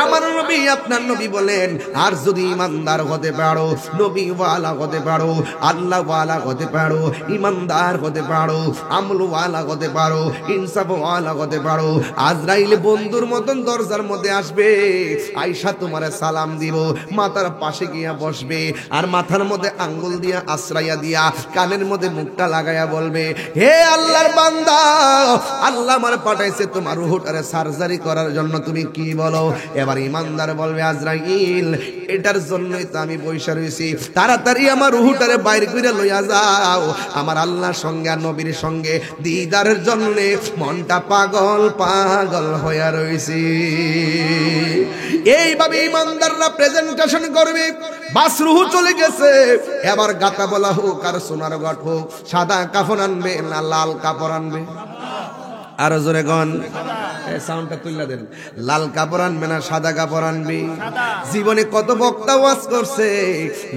আমার নবী আপনার নবী বলেন, আর যদি ইমানদার হতে পারো, নবী ওয়ালা হতে পারো, আল্লাহ ওয়ালা হতে পারো, ইমানদার হতে পারো, আমল ওয়ালা হতে পারো, ইনসাফ ওয়ালা হতে পারো, আজরাইল বন্ধুর মতন দরজার মধ্যে আসবে, আয়েশা তোমারে সালাম দিব, মাথার পাশে গিয়া বসবে, আর মাথার মধ্যে আঙ্গুল দিয়া আশ্রাইয়া দিয়া কানের মধ্যে মুখটা লাগাইয়া বলবে, হে আল্লাহর বান্দা, আল্লাহ আমার পাঠাইছে তোমার রূহটারে সার্জারি করার জন্য, তুমি কি বলো? এবার ইমানদার বলবে, আজরাইল এটার জন্যই তো আমি বইসা রয়েছি, তাড়াতাড়ি আমার রূহটারে বাইরে করে লইয়া যাও, আমার আল্লাহর সঙ্গে আর নবীর সঙ্গে দিদারের জন্য মনটা পাগল পাগল হইয়া রয়েছি। এইভাবে ইমানদাররা প্রেজেন্টেশন করবে। বাস রূহ চলে গেছে, এবার গাতা বলা হোক আর সোনার গট হোক, সাদা কাফন আনবে না লাল কাপড় আনবে? আরো জোরে গন, সাউন্ডটা তুললা দেন। লাল কাপড় আনবে না সাদা কাপড় আনবি? জীবনে কত বক্তা ওয়াজ করছে,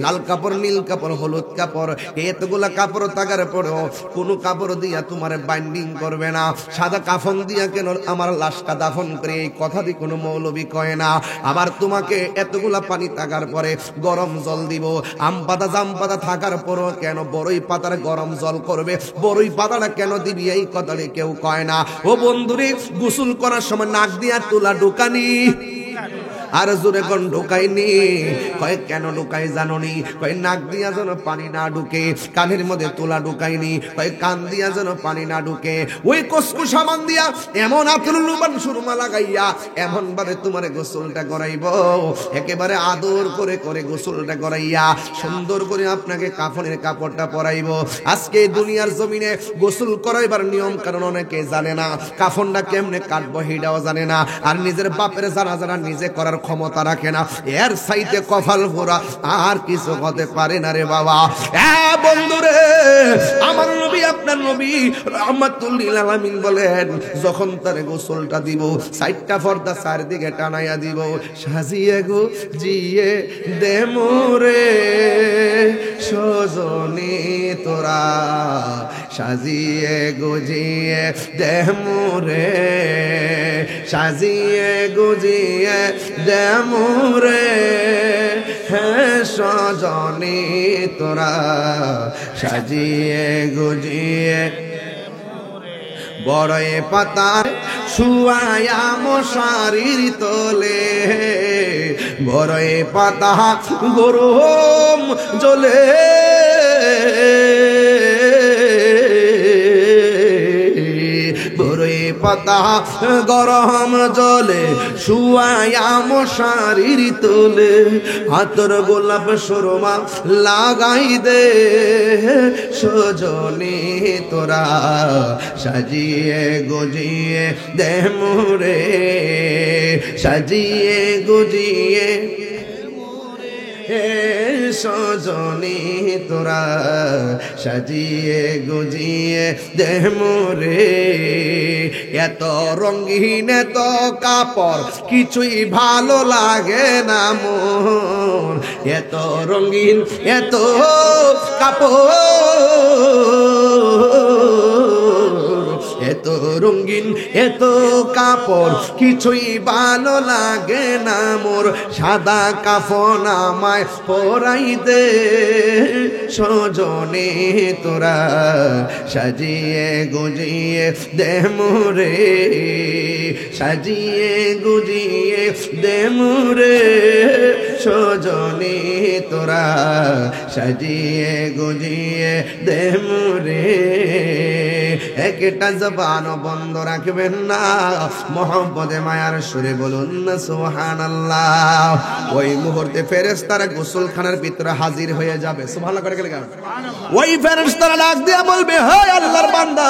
লাল কাপড়, নীল কাপড়, হলুদ কাপড়, এতগুলা কাপড় থাকার পরেও কোনো কাপড় দিয়া তোমার বাইন্ডিং করবে না। সাদা কাফন দিয়া কেন আমার লাশটা দাফন করে, এই কথা দিয়ে কোনো মৌলবি কয় না। আবার তোমাকে এতগুলা পানি থাকার পরে গরম জল দিব, আম পাতা জাম পাতা থাকার পরও কেন বড়ই পাতার গরম জল করবে, বড়ই পাতাটা কেন দিবি, এই কথাটা কেউ কয় না। ও বন্ধুরে, গোসল করার সময় নাক দিয়া তুলা ঢোকানি, আর জোরে কোন ঢুকাইনি? কয় কেন ঢুকাই জানোনি? কয় নাক দিয়া যেন পানি না ঢুকে, কানের মধ্যে তোলা ঢুকাইনি, কয় কান দিয়া যেন পানি না ঢুকে। ওই কসকু সামান দিয়া এমন আতরুলুবান সুরমা লাগাইয়া এমন ভাবে তোমার গোসলটা করাইব, একেবারে আদর করে করে গোসলটা করাইয়া সুন্দর করে আপনাকে কাফনের কাপড়টা পরাইব। আজকে দুনিয়ার জমিনে গোসল করাইবার নিয়ম কারণ অনেকে জানে না, কাফনটা কেমনে কাটবো সেটাও জানে না, আর নিজের বাপের জানাজানা নিজে করার ক্ষমতা রাখে না। এর সাইতে কপাল পোড়া আর কিছু হতে পারে না রে বাবা। বন্ধুরে, আমার নবী আপনার নবী রাহমাতুল লিল আলামিন বলেন, যখন তার গোসলটা দিব, সাইটটা পর্দা চারদিকে টানাইয়া দিব, সাজিয়ে গো জিয়ে দে মোরে সজনী তোরা, সাজিয়ে গুজিয়ে দে মোরে, সাজিয়ে গুজিয়ে দে মোরে, হে সজনী তোরা, সাজিয়ে গুজিয়ে। বড়ই পাতার শুয়ায়া মশারির তোলে, বড়ই পাতা গরম জ্বলে, বড়ই পাতা গরম জলে শুয়ায়া মশারির তোলে, হাতর গোলাপ সুরমা লাগাই দে সজনী তোরা, সাজিয়ে গুজিয়ে দে মোরে, সাজিয়ে গুজিয়ে সজনী তোরা সাজিয়ে গুজিয়ে দে মোরে এত রঙিন এত কাপড় কিছুই ভালো লাগে না মোর এত রঙিন এত কাপড় এত রঙিন এত কাপড় কিছুই ভালো লাগে না মোর সাদা কাফন আমায় পরাই দে সজনে তোরা সাজিয়ে গুজিয়ে দে মোরে সাজিয়ে গুজিয়ে দে মোরে সজনে তোরা সাজিয়ে গুজিয়ে দে মোরে একটা জবান বন্ধ রাখবেন না মোহাম্মদে মায়ার সুরে বলুন না সুবহানাল্লাহ ওই মুহূর্তে ফেরেশতারা গোসলখানার ভিতরে হাজির হয়ে যাবে সুবহানাল্লাহ করে গেলে ওই ফেরেশতারা ডাক দিয়ে বলবে হে আল্লাহর বান্দা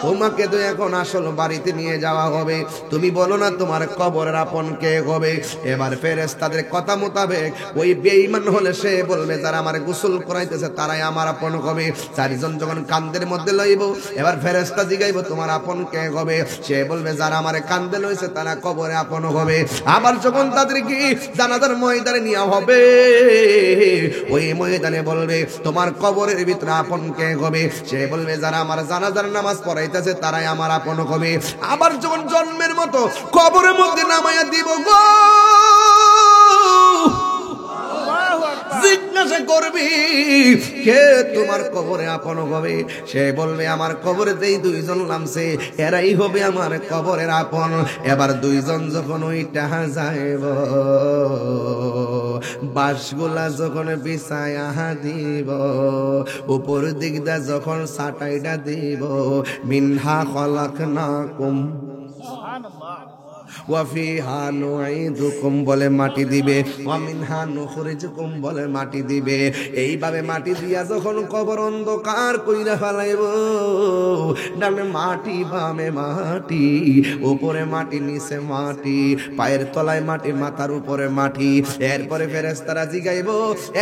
তোমাকে তো এখন আসল বাড়িতে নিয়ে যাওয়া হবে তুমি বলো না তোমার কবরের আপন কে হবে এবার ফেরেশতাদের কথা মোতাবেক ওই বেঈমান হলে সে বলবে যারা আমার গোসল করাইতেছে তারাই আমার আপন হবে চারজন যখন কান্দের মধ্যে লইব এবার ফেরেশতা জিগাইব তোমার আপন কে হবে সে বলবে যারা আমার কান্দে লইছে তারা কবরে আপন হবে আবার যখন তাদেরকে জানাজার ময়দানে নেওয়া হবে ওই ময়দানে বলবে তোমার কবরের ভিতরে আপন কে হবে সে বলবে যারা আমার জানাজার নামাজ পড়াইতেছে তারাই আমার আপন হবে আবার যখন জন্মের মতো কবরের মধ্যে নামাইয়া দিব গো জিজ্ঞাসা করবি কে তোমার কবরে আপন হবে সে বলবে আমার কবরে যেই দুইজন নামছে এরাই হবে আমার কবরের আপন এবার দুইজন যখন ওইটা যাইব বাঁশগুলা যখন বিছায়া দিব উপর দিকটা যখন সাটাইটা দিব মিনহা খলাকনাকুম ওয়াফিহা নুঈদুকুম বলে মাটি দিবে ওয়া মিনহা নুখরিজুকুম বলে মাটি দিবে এইভাবে মাটি দিয়া যখন কবর অন্ধকার কইরা ফেলাইব ডানে মাটি বামে মাটি উপরে মাটি নিচে মাটি পায়ের তলায় মাটি মাথার উপরে মাটি এরপরে ফেরেশতারা জিগাইব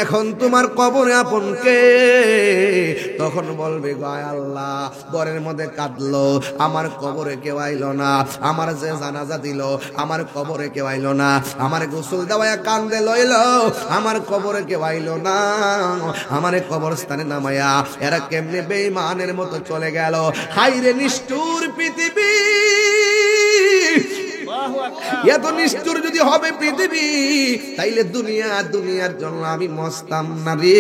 এখন তোমার কবরে আপন কে তখন বলবে গায় আল্লাহ বরের মধ্যে কাঁদলো আমার কবরে কেউ আইলো না আমার যে জানাজা দিল আমার কবরে কেউ আইলো না আমার গোসল দেওয়া কান্দে লইল আমার কবরে কেউ আইলো না আমার কবরস্থানে নামায়া এরা কেমনে বেঈমানের মতো চলে গেল হাইরে নিষ্ঠুর পৃথিবী এত নিষ্ঠুর যদি হবে পৃথিবী তাইলে দুনিয়ার জন্য আমি মস্তাম না রে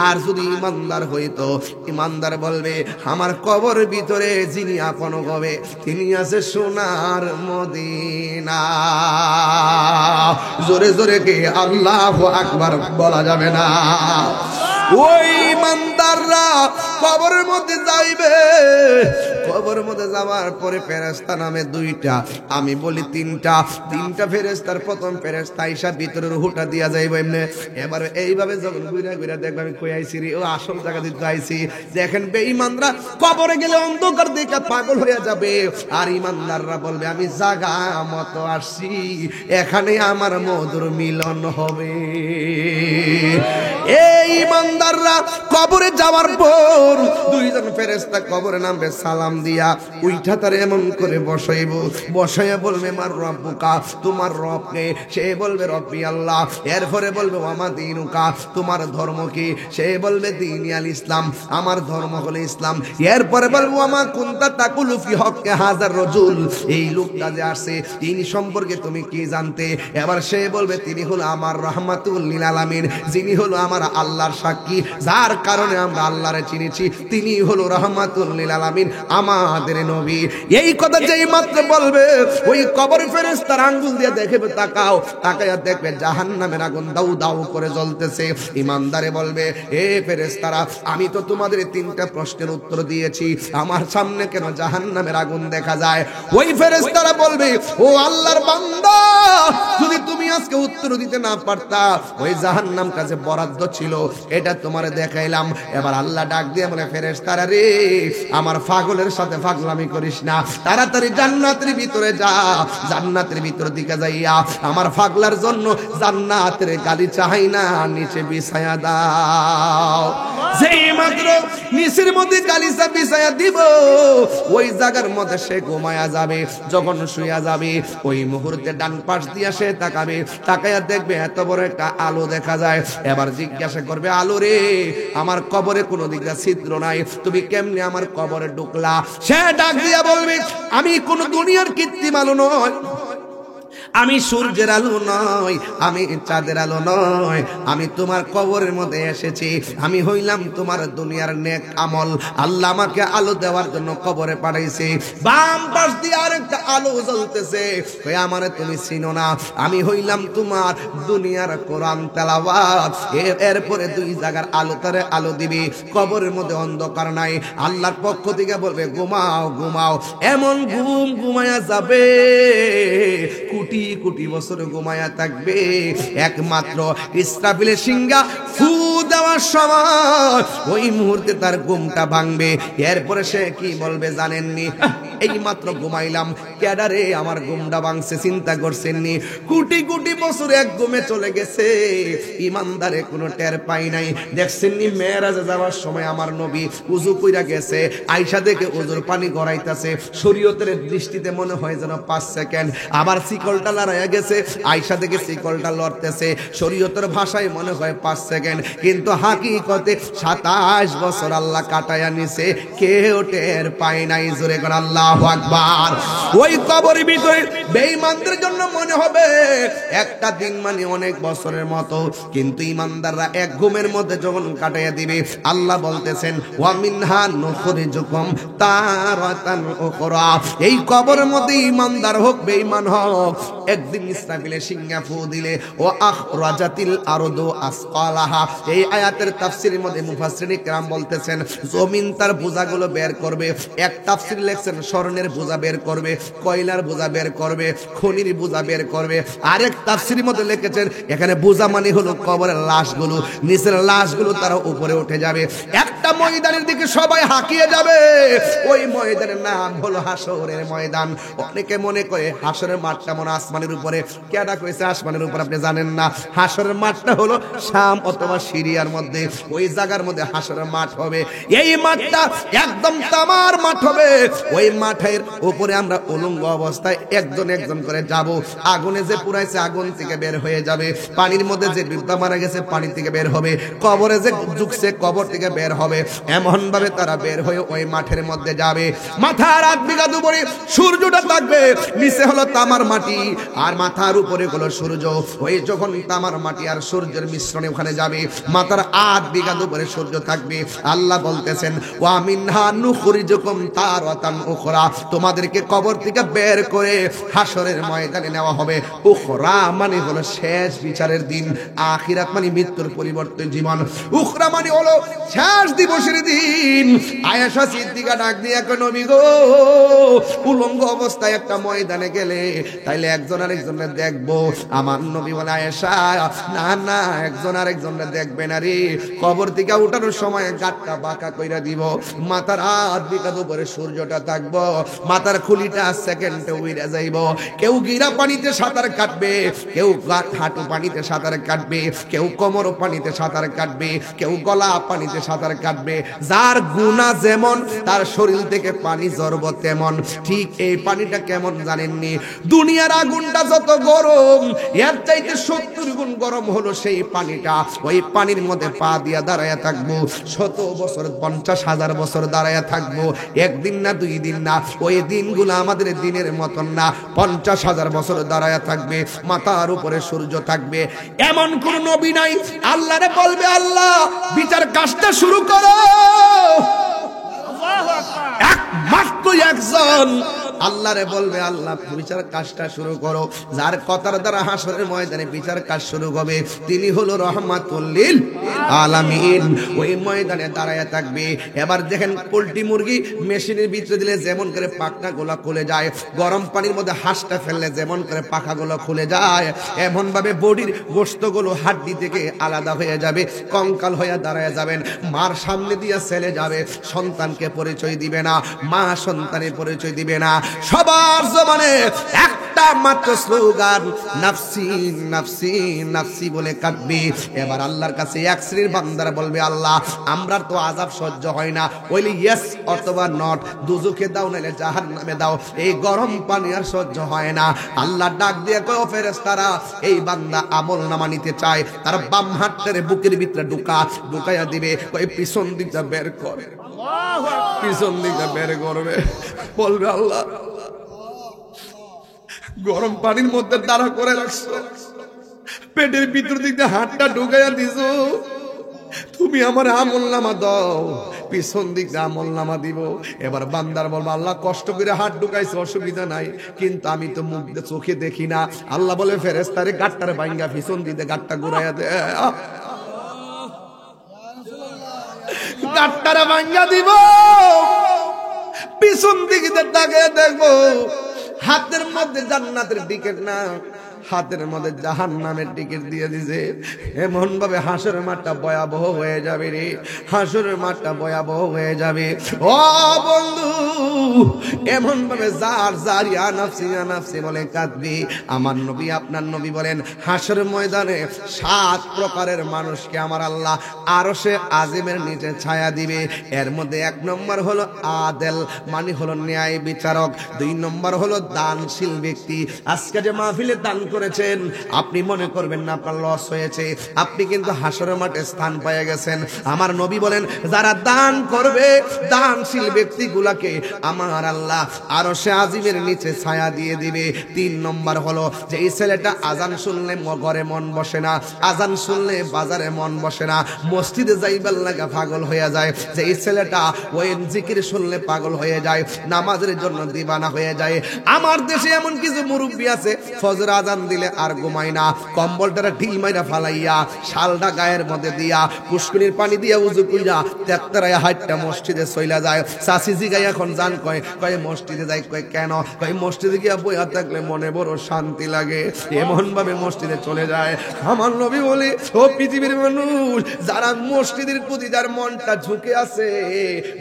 আর যদি ইমানদার হইতো ইমানদার বলবে আমার কবর ভিতরে যিনি আপন হবে তিনি আছে সোনার মদিনা জোরে জোরে কে আল্লাহু আকবার বলা যাবে না ওই ইমানদাররা কবরের মধ্যে যাইবে কবরের মধ্যে যাওয়ার পরে ফেরেশতা নামে দুইটা আমি বলি তিনটা ফেরেশতার প্রথম ফেরেশতা আইসা ভিতরে রুহটা দিয়া যাইব এমনি এবার এইভাবে যখন ঘুরে ঘুরে দেখবে আমি কই আইছি রে ও আসল জায়গা দিতে আইছি দেখেন বেঈমানরা কবরে গেলে অন্ধকার দেখে পাগল হয়ে যাবে আর ইমানদাররা বলবে আমি জায়গা মতো আসছি এখানে আমার মধুর মিলন হবে এই ইমানদাররা কবরে যাওয়ার পর দুইজন ফেরেশতা কবরে নামবে সালাম দিয়া উইঠা তারে এমন করে বসাইয়া বলবে মার রব্বুকা তোমার রব কে সে বলবে রব্বি আল্লাহ এরপরে বলবে ওয়ামা দীনুকা তোমার ধর্ম কি সে বলবে দীনি আল ইসলাম আমার ধর্ম হলো ইসলাম এরপরে বলবো ওয়ামা কুনতা তাকুলু ফি হক্কে হাজার রাজুল এই লোকটা যে আসে তিনি সম্পর্কে তুমি কি জানতে এবার সে বলবে তিনি হলো আমার রাহমাতুল লিল আলামিন যিনি হলো আমার আল্লাহর সাক্ষী যার কারণে আমরা আল্লাহরে চিনেছি তিনি হলো রাহমাতুল লিল আলামিন আমাদের নবী এই কথা যেই মাত্র বলবে ওই কবর ফেরেশতার আঙ্গুল দিয়ে দেখবে তাকায়া দেখবে জাহান্নামের আগুন দাউ দাউ করে জ্বলতেছে ইমানদারে বলবে এ ফেরেশতারা আমি তো তোমাদের তিনটা প্রশ্নের উত্তর দিয়েছি আমার সামনে কেন জাহান্নামের আগুন দেখা যায় ওই ফেরেশতারা বলবে ও আল্লাহর বান্দা যদি তুমি আজকে উত্তর দিতে না পারতা ওই জাহান্নামটা যে বরাদ্দ ছিল এটা তোমারে দেখাইলাম এবার আল্লাহ ডাক দিয়ে বলে ফেরেশতারা রে আমার পাগলের সাথে পাগলামি করিস না, তাড়াতাড়ি জান্নাতের ভিতরে যা, জান্নাতের ভিতর দিকে যাইয়া আমার পাগলার জন্য জান্নাতের গালি চাই না, নিচে বিছায়া দাও। যেই মাত্র নিচের মধ্যে গালিচা বিছায়া দিব ওই জায়গার মধ্যে সে ঘুমায়া যাবে। যখন শুয়া যাবে ওই মুহূর্তে ডান পাশ দিয়া সে তাকাবে, তাকায়া দেখবে এত বড় একটা আলো দেখা যায়। এবার জিজ্ঞাসা করবে আলো রে আমার কবরে কোনো দিকে ছিদ্র নাই, তুমি কেমনে আমার কবরে ঢুকলা? সে ডাক দিয়া বলবে আমি কোন দুনিয়ার কৃত্রিম আলো নয়, আমি সূর্যের আলো নয়, আমি চাঁদের আলো নয়, আমি তোমার কবরের মধ্যে এসেছি, আমি হইলাম তোমার দুনিয়ার নেক আমল। আল্লাহ আমাকে আলো দেওয়ার জন্য কবরে পাঠাইছে। বাম পাশ দিয়ে আরেকটা আলো জ্বলতেছে, কই আমারে তুমি চিনো না, আমি হইলাম তোমার দুনিয়ার কোরআন তেলাওয়াত। এরপরে দুই জায়গার আলো তারে আলো দিবি, কবরের মধ্যে অন্ধকার নাই। আল্লাহর পক্ষ থেকে বলবে ঘুমাও ঘুমাও, এমন ঘুম ঘুমায়া যাবে কোটি কোটি বছর ঘুমায়া থাকবে। একমাত্র ইসরাফিলের সিংহা ফু দেওয়ার সময় ওই মুহূর্তে তার ঘুমটা ভাঙবে। এরপরে সে কি বলবে জানেননি? এই মাত্র ঘুমাইলাম, ক্যাডারে আমার ঘুমটা ভাঙছে, চিন্তা করছেননি? কোটি কোটি বছর এক ঘুমে চলে গেছে, ইমানদারে কোনো টের পাই নাই। দেখছেননি মেরাজে যাওয়ার সময় আমার নবী উযু কইরা গেছে, আয়েশা দেখে উযুর পানি গড়াইতাছে, শরীয়তের দৃষ্টিতে মনে হয় যেন 5 সেকেন্ড। আবার শিকলটা লড়াইয়া গেছে, আয়েশা দেখে শিকলটা লড়তেছে, শরীয়তের ভাষায় মনে হয় 5 সেকেন্ড, কিন্তু হাকিকতে 27 বছর আল্লাহ কাটায়া নিছে, কেউ টের পায় নাই। জোরে করে আল্লাহু আকবার। ওই কবরের ভিতরে বেঈমানদের জন্য মনে হবে একটা দিন মানে অনেক বছরের মতো, কিন্তু ইমানদাররা এক ঘুমের মধ্যে যখন কাটাইয়া দিবে আল্লাহ বলতেছেন ওয়া মিনহা নুখরিজুকুম তারাতান উখরা। এই কবরের মধ্যে ইমানদার হোক বেঈমান হোক, একদিন ইসরাফিলের সিংহা ফু দিলে ও আখরাজাতিল আরদু আসকালাহা। এই আয়াতের তাফসীরের মধ্যে মুফাসসিরিন کرام বলতেছেন জমিন তার বোঝাগুলো বের করবে। এক তাফসীর লেখছেন স্বর্ণের বোঝা বের করবে, কয়লার বোঝা বের করবে, খনির বোঝা বের করবে। আরেক তাফসীরের মধ্যে লিখেছেন এখানে বোঝা মানে হলো কবরের লাশগুলো, নিচের লাশগুলো তারা উপরে উঠে যাবে। একটা ময়দানের দিকে সবাই হাঁকিয়ে যাবে, ওই ময়দানের নাম হলো হাসরের ময়দান। অনেকে মনে করে হাসরের মাঠটা মনে আসমানের উপরে, কেডা কইছে আসমানের উপর আপনি জানেন না? হাসরের মাঠটা হলো শাম অথবা সিরিয়ার মধ্যে, ওই জায়গার মধ্যে হাসরের মাঠ হবে। এই মাঠটা একদম তামার মাঠ হবে। ওই মাঠের উপরে আমরা উলঙ্গ অবস্থায় একজন একজন করে যাব। আগুনে যে পুরাইছে আগুন থেকে বের হয়ে যাবে, পানির মধ্যে যে ডুবতে মারা গেছে পানি থেকে বের হবে, কবরে যে ঝুকছে কবর থেকে বের হবে। এমন ভাবে তারা বের হয়ে ওই মাঠের মধ্যে যাবে। মাথার 8 বিঘা উপরে সূর্যটা থাকবে, নিচে হলো তামার মাটি আর মাথার উপরে হলো সূর্য। ওই যখন তামার মাটি আর সূর্যের মিশ্রণে ওখানে যাবে, মাথার 8 বিঘা উপরে সূর্য থাকবে। আল্লাহ বলতেছেন ওয়া মিনহা নুখরিজুকুম তারাতান উখরা, তোমাদেরকে কবর থেকে বের করে হাসরের ময়দানে নেওয়া হবে। উখরা মানে হলো শেষ বিচারের দিন, আখিরাত মানে মৃত্যুর পরিবর্তে জীবন। উখরা মানে হলো শেষ দিবসের দিন। আয়েশা সিদ্দিকা ডাক দিয়ে কয় নবী গো, উলঙ্গ অবস্থায় একটা ময়দানে গেলে তাইলে একজন আরেকজনের দেখবো। আমার নবী বলে আয়েশা না না, একজন আরেকজনের দেখবে না রে, কবর থেকে উঠানোর সময় গাটটা বাঁকা কইরা দিব, মাথার 8 বিঘা উপরে সূর্যটা থাকবো, মাথার খুলিটা সেকেন্ডে উইরা যাইব। কেউ গিরা পানিতে সাঁতার কাটবে, কেউ হাঁটু পানিতে সাঁতার কাটবে, কেউ কোমর পানিতে সাঁতার কাটবে, কেউ গলা পানিতে সাঁতার কাটবে। যার গুনাহ যেমন তার শরীর থেকে পানি ঝরব তেমন। ঠিক এই পানিটা কেমন জানেননি? দুনিয়ার আগুনটা যত গরম, এর চাইতে 70 গুণ গরম হলো সেই পানিটা। ওই পানির মধ্যে পা দিয়া দাঁড়ায়া থাকবো 100 বছর, 50,000 বছর দাঁড়ায়া থাকবো। একদিন না 2 দিন না, ওই দিনগুলো আমাদের দিনের মতন না, 50,000 বছর দাঁড়ায়া থাকবে। মাথার উপরে সূর্য থাকবে। এমন কোন নবী নাই। আল্লাহরে বলবে আল্লাহ বিচার কাজটা শুরু করো। একমাত্র একজন আল্লাহরে বলবে আল্লাহ বিচার কাজটা শুরু করো। যার কথার দ্বারা হাসরের ময়দানে বিচার কাজ শুরু হবে তিনি হলো রহমাতুল লিল আলামিন। ওই ময়দানে দাঁড়ায় থাকবে। এবার দেখেন পোল্ট্রি মুরগি মেশিনের ভিতরে দিলে যেমন করে পাখনাগুলো খুলে যায়, গরম পানির মধ্যে হাঁসটা ফেললে যেমন করে পাখাগুলো খুলে যায়, এমন ভাবে বডির গোশতগুলো হাড্ডি থেকে আলাদা হয়ে যাবে, কঙ্কাল হয়ে দাঁড়ায় যাবেন। মার সামনে দিয়ে ছেলে যাবে, সন্তানকে পরিচয় দিবে না, মা সন্তানের পরিচয় দিবে না। সবার জবানে একটা মাত্র স্লোগান, নাফসি নাফসি নাফসি বলে কাঁদবে। এবার আল্লাহর কাছে এক শ্রেণীর বান্দারা বলবে আল্লাহ আমরা তো আযাব সহ্য হয় না, ওইলি ইয়েস অথবা নট, দুজকে দাও নাইলে জাহান্নামে দাও, এই গরম পানি আর সহ্য হয় না। আল্লাহ ডাক দিয়ে কয় ও ফেরেশতারা, এই বান্দা আমলনামা নিতে চায়, তার বাম হাতের বুকের ভিতরে ঢুকায়া দিবে, কই পিছন দিকটা বের করে, পিছন দিকটা বের করবে। বলবে আল্লাহ গরম পানির মধ্যে দাঁড়া করে রাখছো, পেটের ভিতর দিকটা হাতটা ঢুকাইয়া দিছো, তুমি আমার আমলনামা দাও, পিছন দিকে আমলনামা দিব। এবার বান্দার বলবো আল্লাহ কষ্ট করে হাত ঢুকাইছে অসুবিধা নাই, কিন্তু আমি তো মুখ চোখে দেখি না। আল্লাহ বলে ফেরেশতারে গাট্টারে ভাঙ্গা পিছন দিতে গাট্টা ঘুরাইয়া দে, গাট্টারে ভাঙ্গা দিব, পিছন দিকে তাকিয়ে দেখবো হাতের মধ্যে জান্নাতের টিকিট না, হাতের মধ্যে জাহান্নামের টিকিট দিয়ে দিছে। এমন ভাবে হাসরের মাঠটা ভয়াবহ হয়ে যাবে রে, হাসরের মাঠটা ভয়াবহ হয়ে যাবে। ও বন্ধু, এমন ভাবে যার যার ইয়া নাফসি বলে কাঁদবি। আমার নবী আপনার নবী বলেন হাসরের ময়দানে 7 প্রকারের মানুষকে আমার আল্লাহ আরশে আজিমের নিচে ছায়া দিবে। এর মধ্যে 1 নম্বর হলো আদেল, মানে হলো ন্যায় বিচারক। 2 নম্বর হলো দানশীল ব্যক্তি। আজকে যে মাহফিলে দান করেছেন আপনি মনে করবেন না আপনার লস হয়েছে, আপনি কিন্তু হাসরের মাঠে স্থান পেয়ে গেছেন। আমার নবী বলেন যারা দান করবে, দানশীল ব্যক্তিগুলোকে আমার আল্লাহ আরশে আজিমের নিচে ছায়া দিয়ে দিবে। 3 নম্বর হলো যে এই ছেলেটা আজান শুনলে ঘরে মন বসে না, আজান শুনলে বাজারে মন বসে না, মসজিদে যাইবার লাগা পাগল হয়ে যায়, যে এই ছেলেটা ওই জিকির শুনলে পাগল হয়ে যায়, নামাজের জন্য দিবানা হয়ে যায়। আমার দেশে এমন কিছু মুরব্বী আছে ফজর আজান দিলে আর ঘুমায় না, কম্বলটা ঢিল মাইরা ফালাইয়া শালটা গায়ের মধ্যে দিয়া পুষ্করির পানি দিয়া উজু কইরা তেত্তারায় হাইটটা মসজিদে চইলা যায়। চাচি জিগাই এখন জান কয় মসজিদে যাই, কয় কেন, কয় মসজিদে গিয়া বইয়া থাকলে মনে বড় শান্তি লাগে, এমন ভাবে মসজিদে চলে যায়। আমার নবী বলে ও পৃথিবীর মানুষ, যারা মসজিদের প্রতি যার মনটা ঝুঁকে আছে,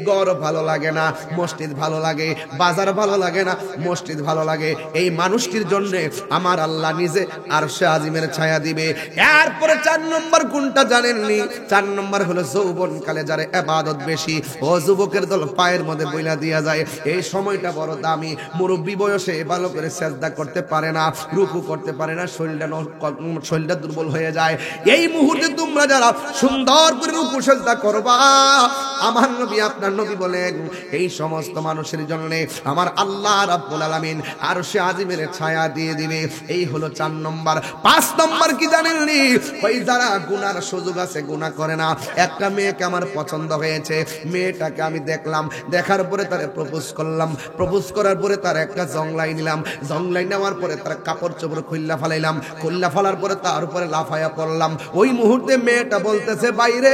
ঘর ভালো লাগে না মসজিদ ভালো লাগে, বাজার ভালো লাগে না মসজিদ ভালো লাগে, এই মানুষটির জন্য আমার আল্লাহ নিজে আরশে আজিমের ছায়া দিবে। এরপরে 4 নম্বর কোনটা জানেননি? 4 নম্বর হলো যৌবন কালে যার ইবাদত বেশি, ও যুবকের দল পায়ের মধ্যে বইলা দিয়া যায়, এই সময়টা বড় দামি। মুরব্বী বয়সে ভালো করে সেজদা করতে পারে না, রুকু করতে পারে না, শরীরটা দুর্বল হয়ে যায়। এই মুহূর্তে তোমরা যারা সুন্দর করে রুকু সেজদা করবা, আমার নবী আপনার নবী বলেন এই সমস্ত মানুষের জন্য আমার আল্লাহ রাব্বুল আলামিন আরশে আজিমের ছায়া দিয়ে দিবে। এই হলো 4 নম্বর। 5 নম্বর কি জানেননি? ওই যারা গুনার সুযোগ আছে গুনাহ করে না। একটা মেয়েকে আমার পছন্দ হয়েছে, মেয়েটাকে আমি দেখলাম, দেখার পরে তারে প্রপোজ করলাম, প্রপোজ করার পরে তার একটা জংলাই নিলাম, জংলাই নেওয়ার পরে তার কাপড় চোপড় খুল্লা ফালাইলাম, খুল্লা ফালার পরে তার উপরে লাফায়া পড়লাম। ওই মুহূর্তে মেয়েটা বলতেছে বাইরে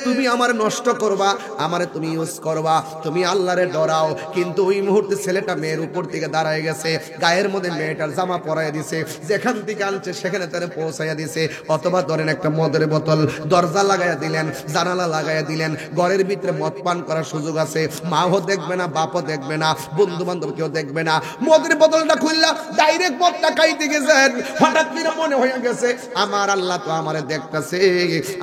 তুমি আমার নষ্ট করবা, আমারে তুমি ইউজ করবা, তুমি আল্লাহরে ডরাও। কিন্তু ওই মুহূর্তে ছেলেটা মেয়ের উপর থেকে দাঁড়ায় গেছে, গায়ের মধ্যে মেয়েটার জামা পরায় দিছে, যেখান থেকে আনছে সেখানে তারে পৌঁছাইয়া দিছে। অথবা ধরেন একটা মদের বোতল দরজা লাগাইয়া দিলেন, জানালা লাগাইয়া দিলেন, ঘরের ভিতরে মদ পান করার সুযোগ আছে, মাও দেখবে না, বাপও দেখবে না, বন্ধু বান্ধব কেউ দেখবে না। মদের বোতলটা খুললা ডাইরেক্ট মদটা খাইতে গেছেন, হঠাৎ করে মনে হয়ে গেছে আমার আল্লাহ তো আমারে দেখতেছে,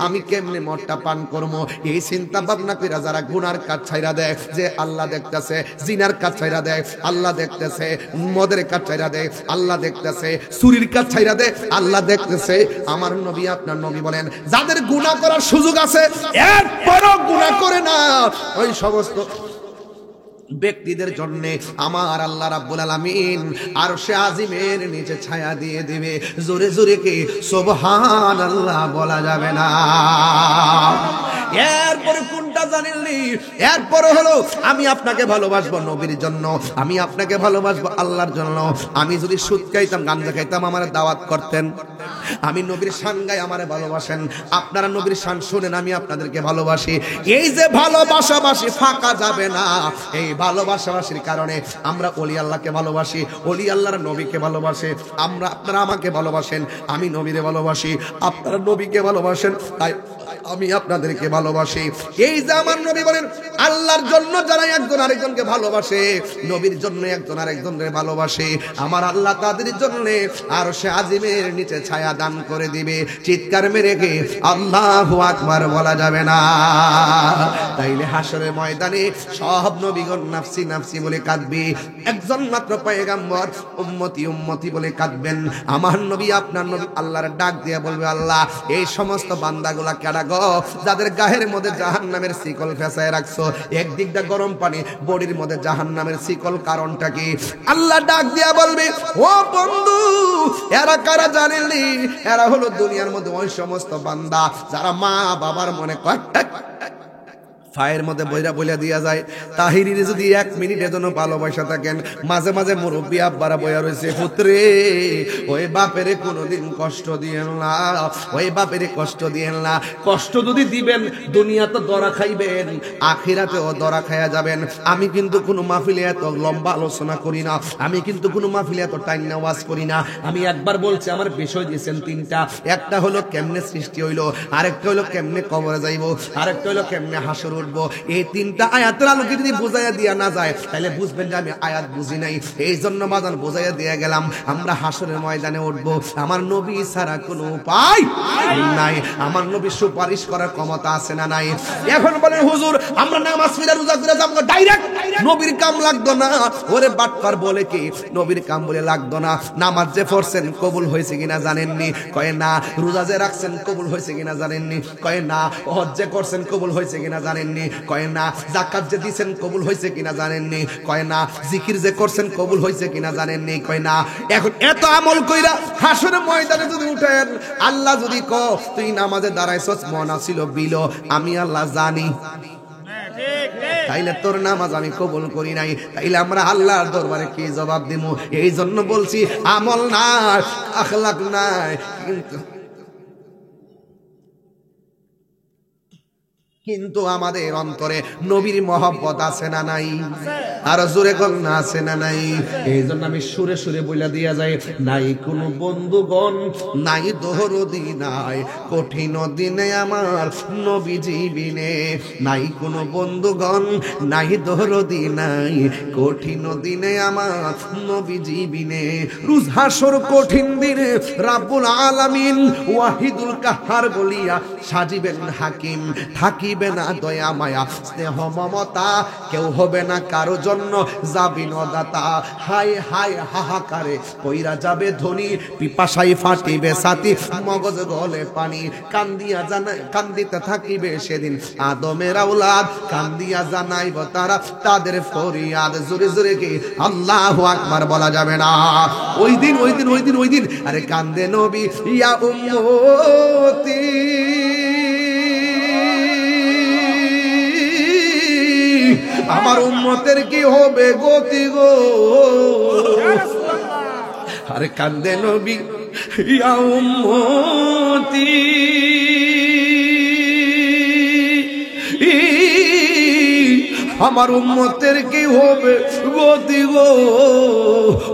আমি কেমনে মদটা পান করবো। এই চিন্তা ভাবনা করে যারা গুনার কাজ ছাইরা দেয়, যে আল্লাহ দেখতেছে, জিনার কাজ ছাইরা দেয় আল্লাহ দেখতেছে, মদের কাজ ছাইরা দেয় আল্লাহ দেখতেছে, চুরির কাজ ছাইরা দেয় আল্লাহ দেখতেছে। আমার নবী আপনার নবী বলেন যাদের গুনাহ করার সুযোগ আছে এরপরও গুনাহ করে না, ওই সমস্ত ব্যক্তিদের জন্য আমার আল্লাহ রাব্বুল আলামিন আরশে আজিমের নিচে ছায়া দিয়ে দিবে। জোরে জোরে কি সুবহানাল্লাহ বলা যাবে না? এরপরে কোনটা আপনারা জানেননি এরপর হলো আমি আপনাকে ভালোবাসবো নবীর জন্য, আমি আপনাকে ভালোবাসবো আল্লাহর জন্য। আমি যদি সুদ খাইতাম গাঞ্জা খাইতাম আমার দাওয়াত করতেন, আমি নবীর শান গাই আমারে ভালোবাসেন, আপনারা নবীর শান শুনেন আমি আপনাদেরকে ভালোবাসি। এই যে ভালোবাসাবাসি ফাঁকা যাবে না, এই ভালোবাসাবাসির কারণে আমরা ওলি আল্লাহকে ভালোবাসি, ওলি আল্লাহর নবীকে ভালোবাসে। আপনারা আমাকে ভালোবাসেন, আমি নবীরে ভালোবাসি, আপনারা নবীকে ভালোবাসেন, তাই আমি আপনাদেরকে ভালোবাসি। এই যে আমার নবী বলেন আল্লাহর জন্য যারা একজন আরেকজনকে ভালোবাসে, নবীর জন্য একজন আরেকজনকে ভালোবাসে, আমার আল্লাহ তাদের জন্য আরশে আজিমের নিচে ছায়া দান করে দিবে। চিৎকার মেরে গে আল্লাহু আকবার বলা যাবে না? তাইলে হাসরের ময়দানে সব নবীগণ নাফসি নাফসি বলে কাঁদবে, একজন মাত্র পয়গম্বর উম্মতি উম্মতি বলে কাঁদবেন। আমার নবী আপনার নবী আল্লাহর ডাক দিয়ে বলবে, আল্লাহ এই সমস্ত বান্দাগুলা কেডা গো যাদের গায়ের মধ্যে জাহান্নামের শিকল ফেসায় রাখছো, একদিকটা গরম পানি বডির মধ্যে জাহান্নামের শিকল, কারণটা কি? আল্লাহ ডাক দিয়া বলবে, ও বন্ধু এরা কারা জানেননি? এরা হলো দুনিয়ার মধ্যে ওই সমস্ত বান্দা যারা মা বাবার মনে ফায়ের মধ্যে বইরা বইলা দিয়া যায়। তাহিরির যদি 1 মিনিটের জন্য ভালোবাসা থাকেন, মাঝে মাঝে মুরব্বী আব্বারা বইয়া রয়েছে, পুত্রে ওই বাপেরে কোনোদিন কষ্ট দিয়েন না, ওই বাপেরে কষ্ট দিয়েন না। কষ্ট যদি দিবেন দুনিয়া তো দরা খাইবেন, আখিরাতেও দরা খাইয়া যাবেন। আমি কিন্তু কোনো মাহফিলে এত লম্বা আলোচনা করি না, আমি কিন্তু কোনো মাহফিলে এত টাইম ওয়াজ করি না। আমি একবার বলছি, আমার বিষয় দিয়েছেন 3টা। একটা হলো কেমনে সৃষ্টি হইলো, আরেকটা হলো কেমনে কবরে যাইবো, আরেকটা হলো কেমনে হাসর। এই 3টা আয়াতের আলোকে যদি বুঝাইয়া দিয়া না যায় তাহলে বুঝবেন যে আমি আয়াত বুঝি নাই। এই জন্য বাজান বুঝাইয়া দিয়ে গেলাম, আমরা হাসরের ময়দানে উঠবো, আমার নবী ছাড়া কোনো উপায় নাই। আমার নবী সুপারিশ করার ক্ষমতা আছে না নাই? এখন বলেন হুজুর আমরা নামাজ পড়ে রোজা করে যাবো ডাইরেক্ট, নবীর কাম লাগতো না? ওরে বাটপার বলে কি নবীর কাম বলে লাগতো না? নামাজ যে পড়ছেন কবুল হয়েছে কিনা জানেননি? কয় না। রোজা যে রাখছেন কবুল হয়েছে কিনা জানেননি? কয় না। হজ যে করছেন কবুল হয়েছে কিনা জানেননি? কয় না। যাকাত যে দিবেন কবুল হয়েছে কিনা জানেননি? কয় না। জিকির যে করছেন কবুল হয়েছে কিনা জানেননি? কয় না। এখন এত আমল কইরা হাসরের ময়দানে যদি উঠেন, আল্লাহ যদি ক তুই নামাজে দাঁড়াইছস মনা ছিল বিল, আমি আল্লাহ জানি, তাইলে তোর নামাজ আমি কবুল করি নাই, তাইলে আমরা আল্লাহর দরবারে কি জবাব দিব? এই জন্য বলছি আমল নাই, আখলাক নাই, কিন্তু আমাদের অন্তরে নবীর মহব্বত আছে না নাই? আর জোরে কোন না আছে না নাই? এই জন্য আমি সুরে সুরে বইলা দিয়া যাই, নাই কোনো বন্ধুগণ, নাই দরদি, নাই কঠিন দিনে আমার নবীজি বিনে, নাই কোনো বন্ধুগণ, নাই দরদি, নাই কঠিন দিনে আমার নবীজি বিনে। রোজ হাসর কঠিন দিনে রাব্বুল আলামিন ওয়াহিদুল কাহার বলিয়া সাজিবেন হাকিম, থাকি না দয়া মায়া স্নেহ মমতা, কেউ হবে না কারো জন্য যাবি নদাতা। হাই হাই হাহাকারে কইরা যাবে ধনী, পিপাসাই ফাটিবে সাথী, মগজ গলে পানি, কান্দিয়া জানাই কান্দিতে থাকিবে সেদিন আদমের আওলাদ, কান্দিয়া জানাইব তারা তাদের ফরিয়াদ। জোরে জোরে কি আল্লাহু আকবার বলা যাবে না? ওই দিন ওই দিন ওই দিন ওই দিন আরে কান্দে নবী, ইয়া উম্মতি আমার উম্মতের কি হবে গতি গো। আরে কান্দে নবী, ইয়া উম্মতি আমার উম্মতের কি হবে গতি গো।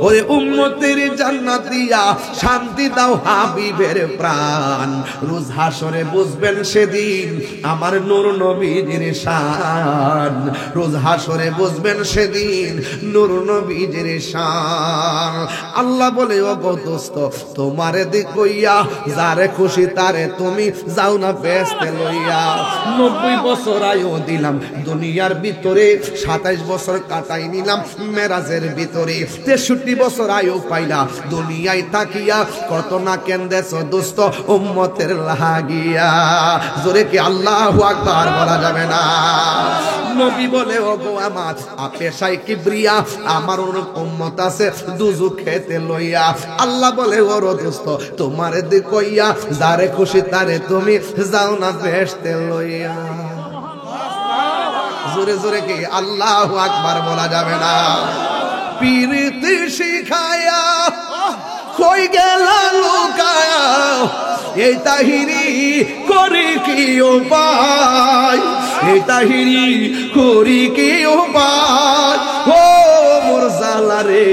ওরে উম্মতের জান্নাত দিয়া শান্তি দাও হাবিবের প্রাণ, রোজ হাসরে বুঝবেন সেদিন আমার নূর নবীজির শান, রোজ হাসরে বুঝবেন সেদিন নূর নবীজির শান। আল্লাহ বলে ও গো দোস্ত তোমারে দেখইয়া যারে খুশি তারে তুমি যাও না বেহেশতে লইয়া। 90 বছর আয়ু দিলাম দুনিয়ার ভিতরে, 27 বছর কাটাই নিলাম মেরাজের ভিতরে, 63 বছর আয়ু পাইলা দুনিয়ায় তাকিয়া, কত না কেন্দেছ দোস্ত উম্মতের লাগিয়া। জোরে কি আল্লাহু আকবার বলা যাবে না? নবী বলে ও গো আমার পেশায় কিবরিয়া, আমার উম্মত আছে দুজুখেতে লইয়া। আল্লাহ বলে ওর দোস্ত তোমারে দেখইয়া যারে খুশি তারে তুমি যাও না বেহেশতে লইয়া। জোরে জোরে কি আল্লাহু আকবার বলা যাবে না? পীরিতি শিখায়া কই গেল লুকায়া, এই তাহিরি করি কি উপায়, এই তাহিরি করি কি উপায়? ও মোর জালা রে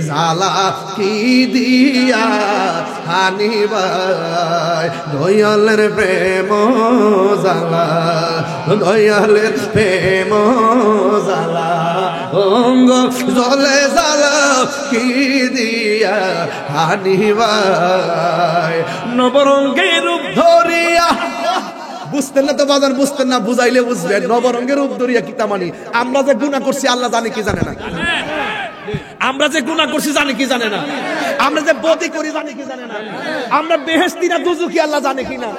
জালা কি দিয়া হানিবাই, দয়ালের প্রেম জালা, দয়ালের প্রেম জালা, অঙ্গ জলে জালা কি দিয়া হানিবাই, নবরঙ্গের রূপ ধরিয়া। বুঝতেন না তো বাজান, বুঝতেন না, বুঝাইলে বুঝবেন। নবরঙ্গের রূপ ধরিয়া কি তামানি? আমরা যে গুনাহ করছি আল্লাহ জানে কি জানে না? আমরা যে গুনাহ করছি জানে কি জানে না? আমরা যে বদি করি জানে কি জানে না? আমরা বেহেশতি না দুজুকি আল্লাহ জানে কি না?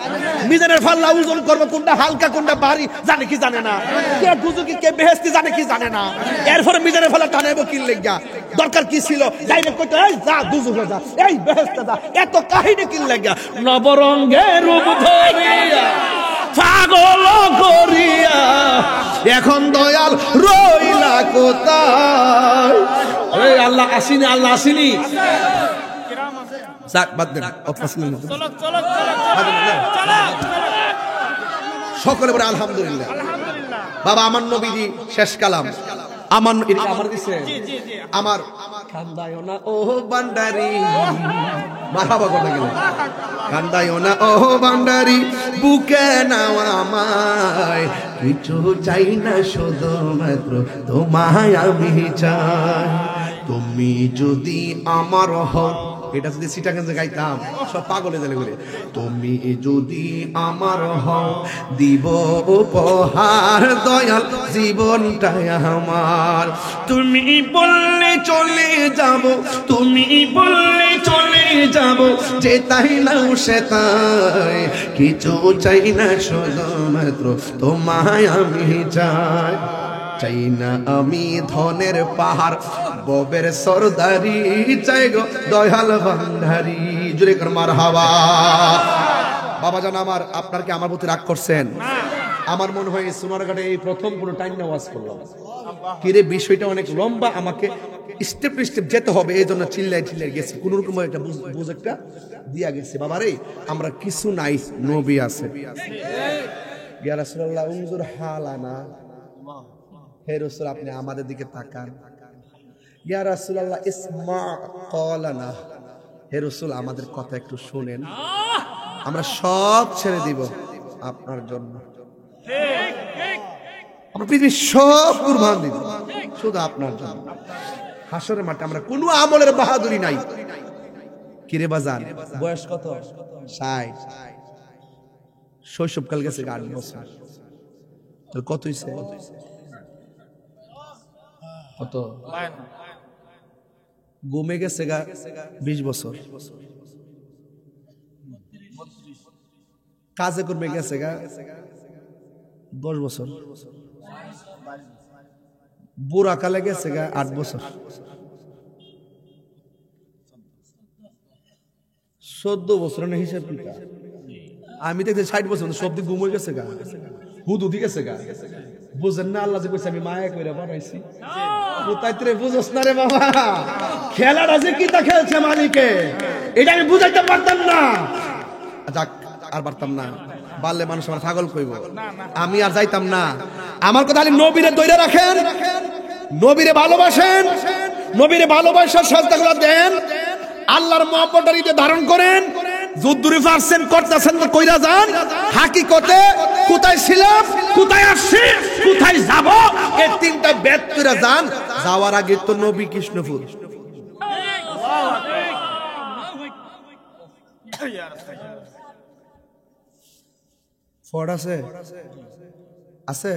মিজানের ফাল্লা ওজন করব কোনটা হালকা কোনটা ভারী জানে কি জানে না? কে দুজুকি কে বেহেশতি জানে কি জানে না? এরপর মিজানের ফাল্লা টানাইবো কি লাগা? দরকার কি ছিল? ডাইরেক্ট কইতে এই যা দুজুকে যা, এই বেহেশতে যা, এত কাহিনী কি লাগা? নবরঙ্গের রূপ ধরিয়া পাগল করিয়া এখন দয়াল রইলা কোথায়? এই আল্লাহ আসিনি, আল্লাহ আসিনি। সকলে বলে আলহামদুলিল্লাহ। বাবা আমার নবীজি শেষ কালাম, আমার দিছে আমার কান্দায় না ও বান্ডারি, মারহাবা করতে গেল, কান্দায় না ও বান্ডারি, বুকে নাও আমায়, কিছু চাই না শুধুমাত্র তোমায় আমি চাই, তুমি যদি আমার হও। এটা যদি সিটাগঞ্জে গাইতাম সব পাগলে জেলে ঘুরে। তুমি যদি আমার হও দিব উপহার দয়াল জীবনটাই আমার, তুমি বললে চলে যাব, তুমি বললে চলে যাব, যে তাই নাও সে তাই, কিছু চাই না শুধুমাত্র তোমায় আমি চাই, চাই না আমি ধনের পাহাড় ববের সরদারি, চাই গো দয়াল ভান্ডারি। জুড়ে কর মারহাবা। বাবা জান আমার, আপনার কি আমার প্রতি রাগ করছেন? আমার মনে হয় সোনারঘাটে এই প্রথম কোনো টাইম ওয়াজ করলাম। কিরে বিষয়টা অনেক লম্বা, আমাকে স্টেপ স্টেপ যেতে হবে, এই জন্য চিল্লাই চিল্লাই গেছি, কোন রকম একটা বুঝ একটা দিয়া গেছে। বাবা রে আমরা কিছু নাই, নবী আছে। ইয়া রাসূলুল্লাহ উনজুর হালানা, হে রাসূল আপনি আমাদের দিকে তাকান। ইয়া রাসূলুল্লাহ ইসমা ক্বালানা, হে রাসূল আমাদের কথা একটু শুনেন, আমরা সব ছেড়ে দিব আপনার জন্য, আমরা পৃথিবীর সব কুরবান দিব শুধু আপনার জন্য। হাসরের মাঠে আমরা কোনো আমলের বাহাদুরি নাই। কিরে বাজান বয়স কত? 60। শৈশবকাল গেছে 8 বছর, তো কত হইছে? কত? ঘুমে গেছে গা 20 বছর, কাজে কর্মে গেছে গা 10 বছর, বুড়া কালে গেছে গা 8 বছর, 14 বছর না হিসাব কি? আমি দেখছি 60 বছর সব দিক ঘুম হয়ে গেছে গা, হুদু দি গেছে গা। বুঝেন না আল্লাহ যে কইছে আমি মায়া কইরা বানাইছি, কোথায় রে বুঝছ না রে বাবা? খেলাটা যে কিতা খেলছে মালিকে, এটা আমি বুঝাইতে পারতাম না। যাক আর পারতাম না, বাড়লে মানুষ আমার পাগল কইব, আমি আর যাইতাম না। আমার কথা খালি নবীরে ধরে রাখেন, নবীরে ভালোবাসেন, নবীরে ভালোবাসার সাজদাগুলো দেন, আল্লাহর মহব্বতটা হৃদয়ে ধারণ করেন। যুদ্ধরে পারছেন করতেছেন তো কইরা যান, হাকিকতে কোথায় ছিলাম, কোথায় আসছি, কোথায় যাব, এই তিনটা বেদ কইরা যান। যাওয়ার আগে তো নবী কৃষ্ণপুর। ফোর্ড আছে, আছে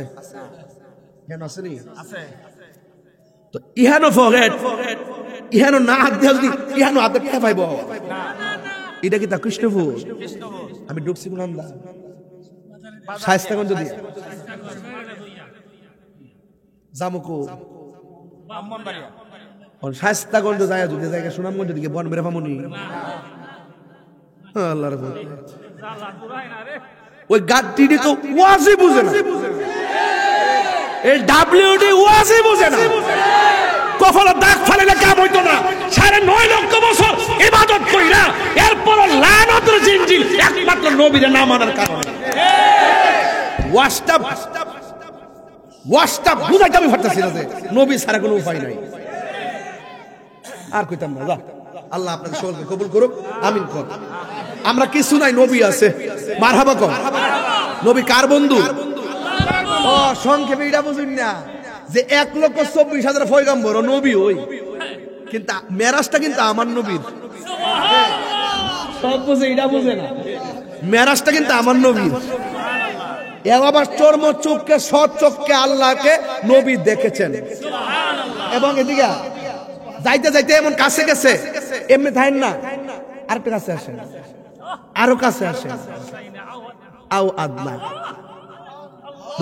কেন আছে নি? আছে তো ইহানো ফরগেট, ইহানো না হাত দিয়া যদি ইহানো হাতে কে পাইব? এটা কি তা কৃষ্ণপুর? আমি ঢুকছি নান্দা শায়েস্তাগঞ্জ দিয়ে জামুকু শায়েস্তাগঞ্জ যায়, যদি জায়গা সুনামগঞ্জ দিকে বন বেড়ে পামনি আল্লাহর ওই গাড়িটি তো ওয়াজি বুঝে না, এই ডাব্লিউডি ওয়াজই বোঝে না, কপালে দাগ ফালাইলে কাম হইতো না। 9.5 লক্ষ বছর ইবাদত কইরা এরপর লানাতের জিনজিল একমাত্র নবীর না মানার কারণে। ওয়াজটা বুঝাইতে আমি পারতেছি না যে নবী ছাড়া কোনো উপায় নাই। আর কইতাম না, যা। আল্লাহ আপনাদের সকলকে কবুল করুক, আমিন কর। আমরা কিছু নাই, নবী আছে, মারহাবা কর। নবী কার বন্ধু? ও সংক্ষেপে এটা বুঝুন না যে 1,24,000 পয়গম্বর ও নবী ওই, কিন্তু মেরাজটা কিন্তু আমার নবীর। সব বুঝে, এটা বুঝে না। মেরাজটা কিন্তু আমার নবীর। আবার চর্ম চোখকে সৎ চোখকে আল্লাহকে নবী দেখেছেন। এবং এদিকে যাইতে যাইতে এমন কাছে গেছে, এমনি থাকেন না, আর একটু কাছে আসেন, আরো কাছে আসেন। আও আদনা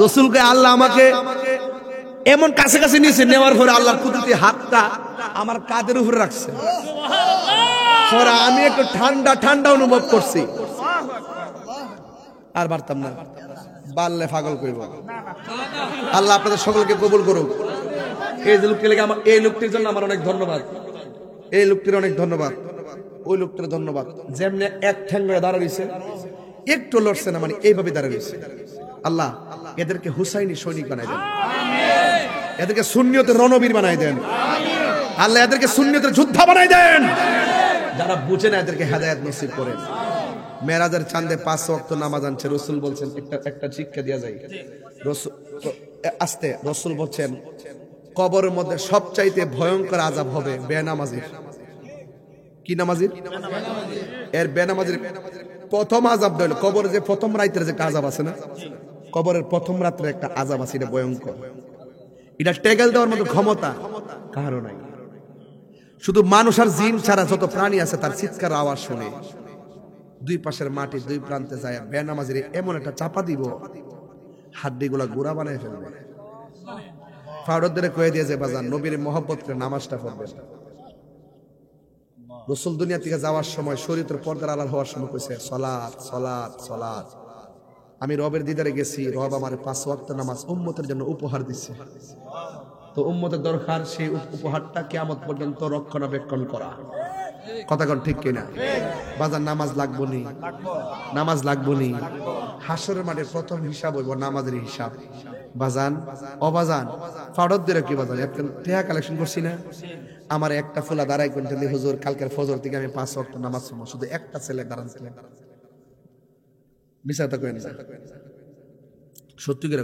রসুলকে আল্লাহ আমাকে এমন কাছে কাছে নিয়েছে, নেওয়ার পরে আল্লাহর কুদরতি হাতটা আমার কাঁধের উপরে রাখছে। পরে আমি একটু ঠান্ডা ঠান্ডা অনুভব করছি। আর পারতাম না, বাড়লে পাগল করব। আল্লাহ আপনাদের সকলকে কবুল করুক। এই যে লোকটি লেগে আমার, এই লোকটির জন্য আমার অনেক ধন্যবাদ, এই লোকটির অনেক ধন্যবাদ, ওই লোকটির ধন্যবাদ। যেমনি এক ঠ্যাং ধরে দাঁড়িয়েছে, একটু লড়ছে না, মানে এইভাবে দাঁড়িয়েছে। আল্লাহ এদেরকে হুসাইনি সৈনিক বানাই দেন, এদেরকে সুন্নিয়তের রণবীর বানাই দেন, আল্লাহ এদেরকে সুন্নিয়তের যোদ্ধা বানাই দেন। যারা বুঝে না এদেরকে হেদায়েত নসিব করেন। মেরাজের চাঁদে 5 ওয়াক্ত নামাজ আনছে, রসুল বলছেন একটা শিক্ষা দেওয়া যায়। আস্তে রসুল বলছেন কবরের মধ্যে সবচাইতে ভয়ঙ্কর আযাব হবে বেনামাজির। কি নামাজির? এর বেনামাজির প্রথম আযাব হলো কবরে যে প্রথম রাতের যে আযাব আছে না, কবরের প্রথম রাতের একটা আযাব আছে, এটা ভয়ঙ্কর। এটা টেগেল দেওয়ার মতো ক্ষমতা কারো নাই। শুধু মানুষ আর জিন ছাড়া যত প্রাণী আছে তার চিৎকার আওয়াজ শুনে দুই পাশের মাটি দুই প্রান্তে যায় বেনামাজির এমন একটা চাপা দিব, হাড্ডিগুলা গুড়া বানায় ফেলবে। ফাউডদের কয়ে দিয়ে যে বাজান নবীর মহব্বত করে নামাজটা পড়বে। রসুল দুনিয়া থেকে যাওয়ার সময় শরীয়তের পর্দার আড়াল হওয়ার সময় কইছে সালাত সালাত সালাত। আমি রবের দিদারে গেছি, রব আমার 5 ওয়াক্ত নামাজ উম্মতের জন্য উপহার দিচ্ছে। তো উম্মতের দরকার সেই উপহারটা কিয়ামত পর্যন্ত রক্ষণাবেক্ষণ করা। কথা কোন ঠিক কিনা? বাজার নামাজ লাগবো নি, নামাজ লাগবো নি। হাসরের মাঠে প্রথম হিসাব হইব নামাজের হিসাব। বাজান অবাজান ফাউডদের কি বাজান এখন টেহা কালেকশন করছি না, আমার একটা ফুলা দাঁড়াই কোনটা হুজুর কালকের ফজর থেকে আমি 5 ওয়াক্ত নামাজ পড়ব, শুধু একটা ছেলে দাঁড়ানছিলেন। মিশাতা কইন না, সত্যি করে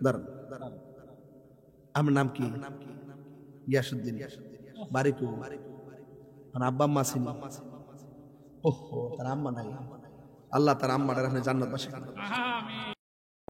দাঁড়ান। আমার নাম কি? গিয়াসউদ্দিন। বাড়ি কো? আর আব্বা আম্মা ছিল? ওহো, তার আম্মা নাই। আল্লাহ তার আম্মাটার জান্নাত বাসী।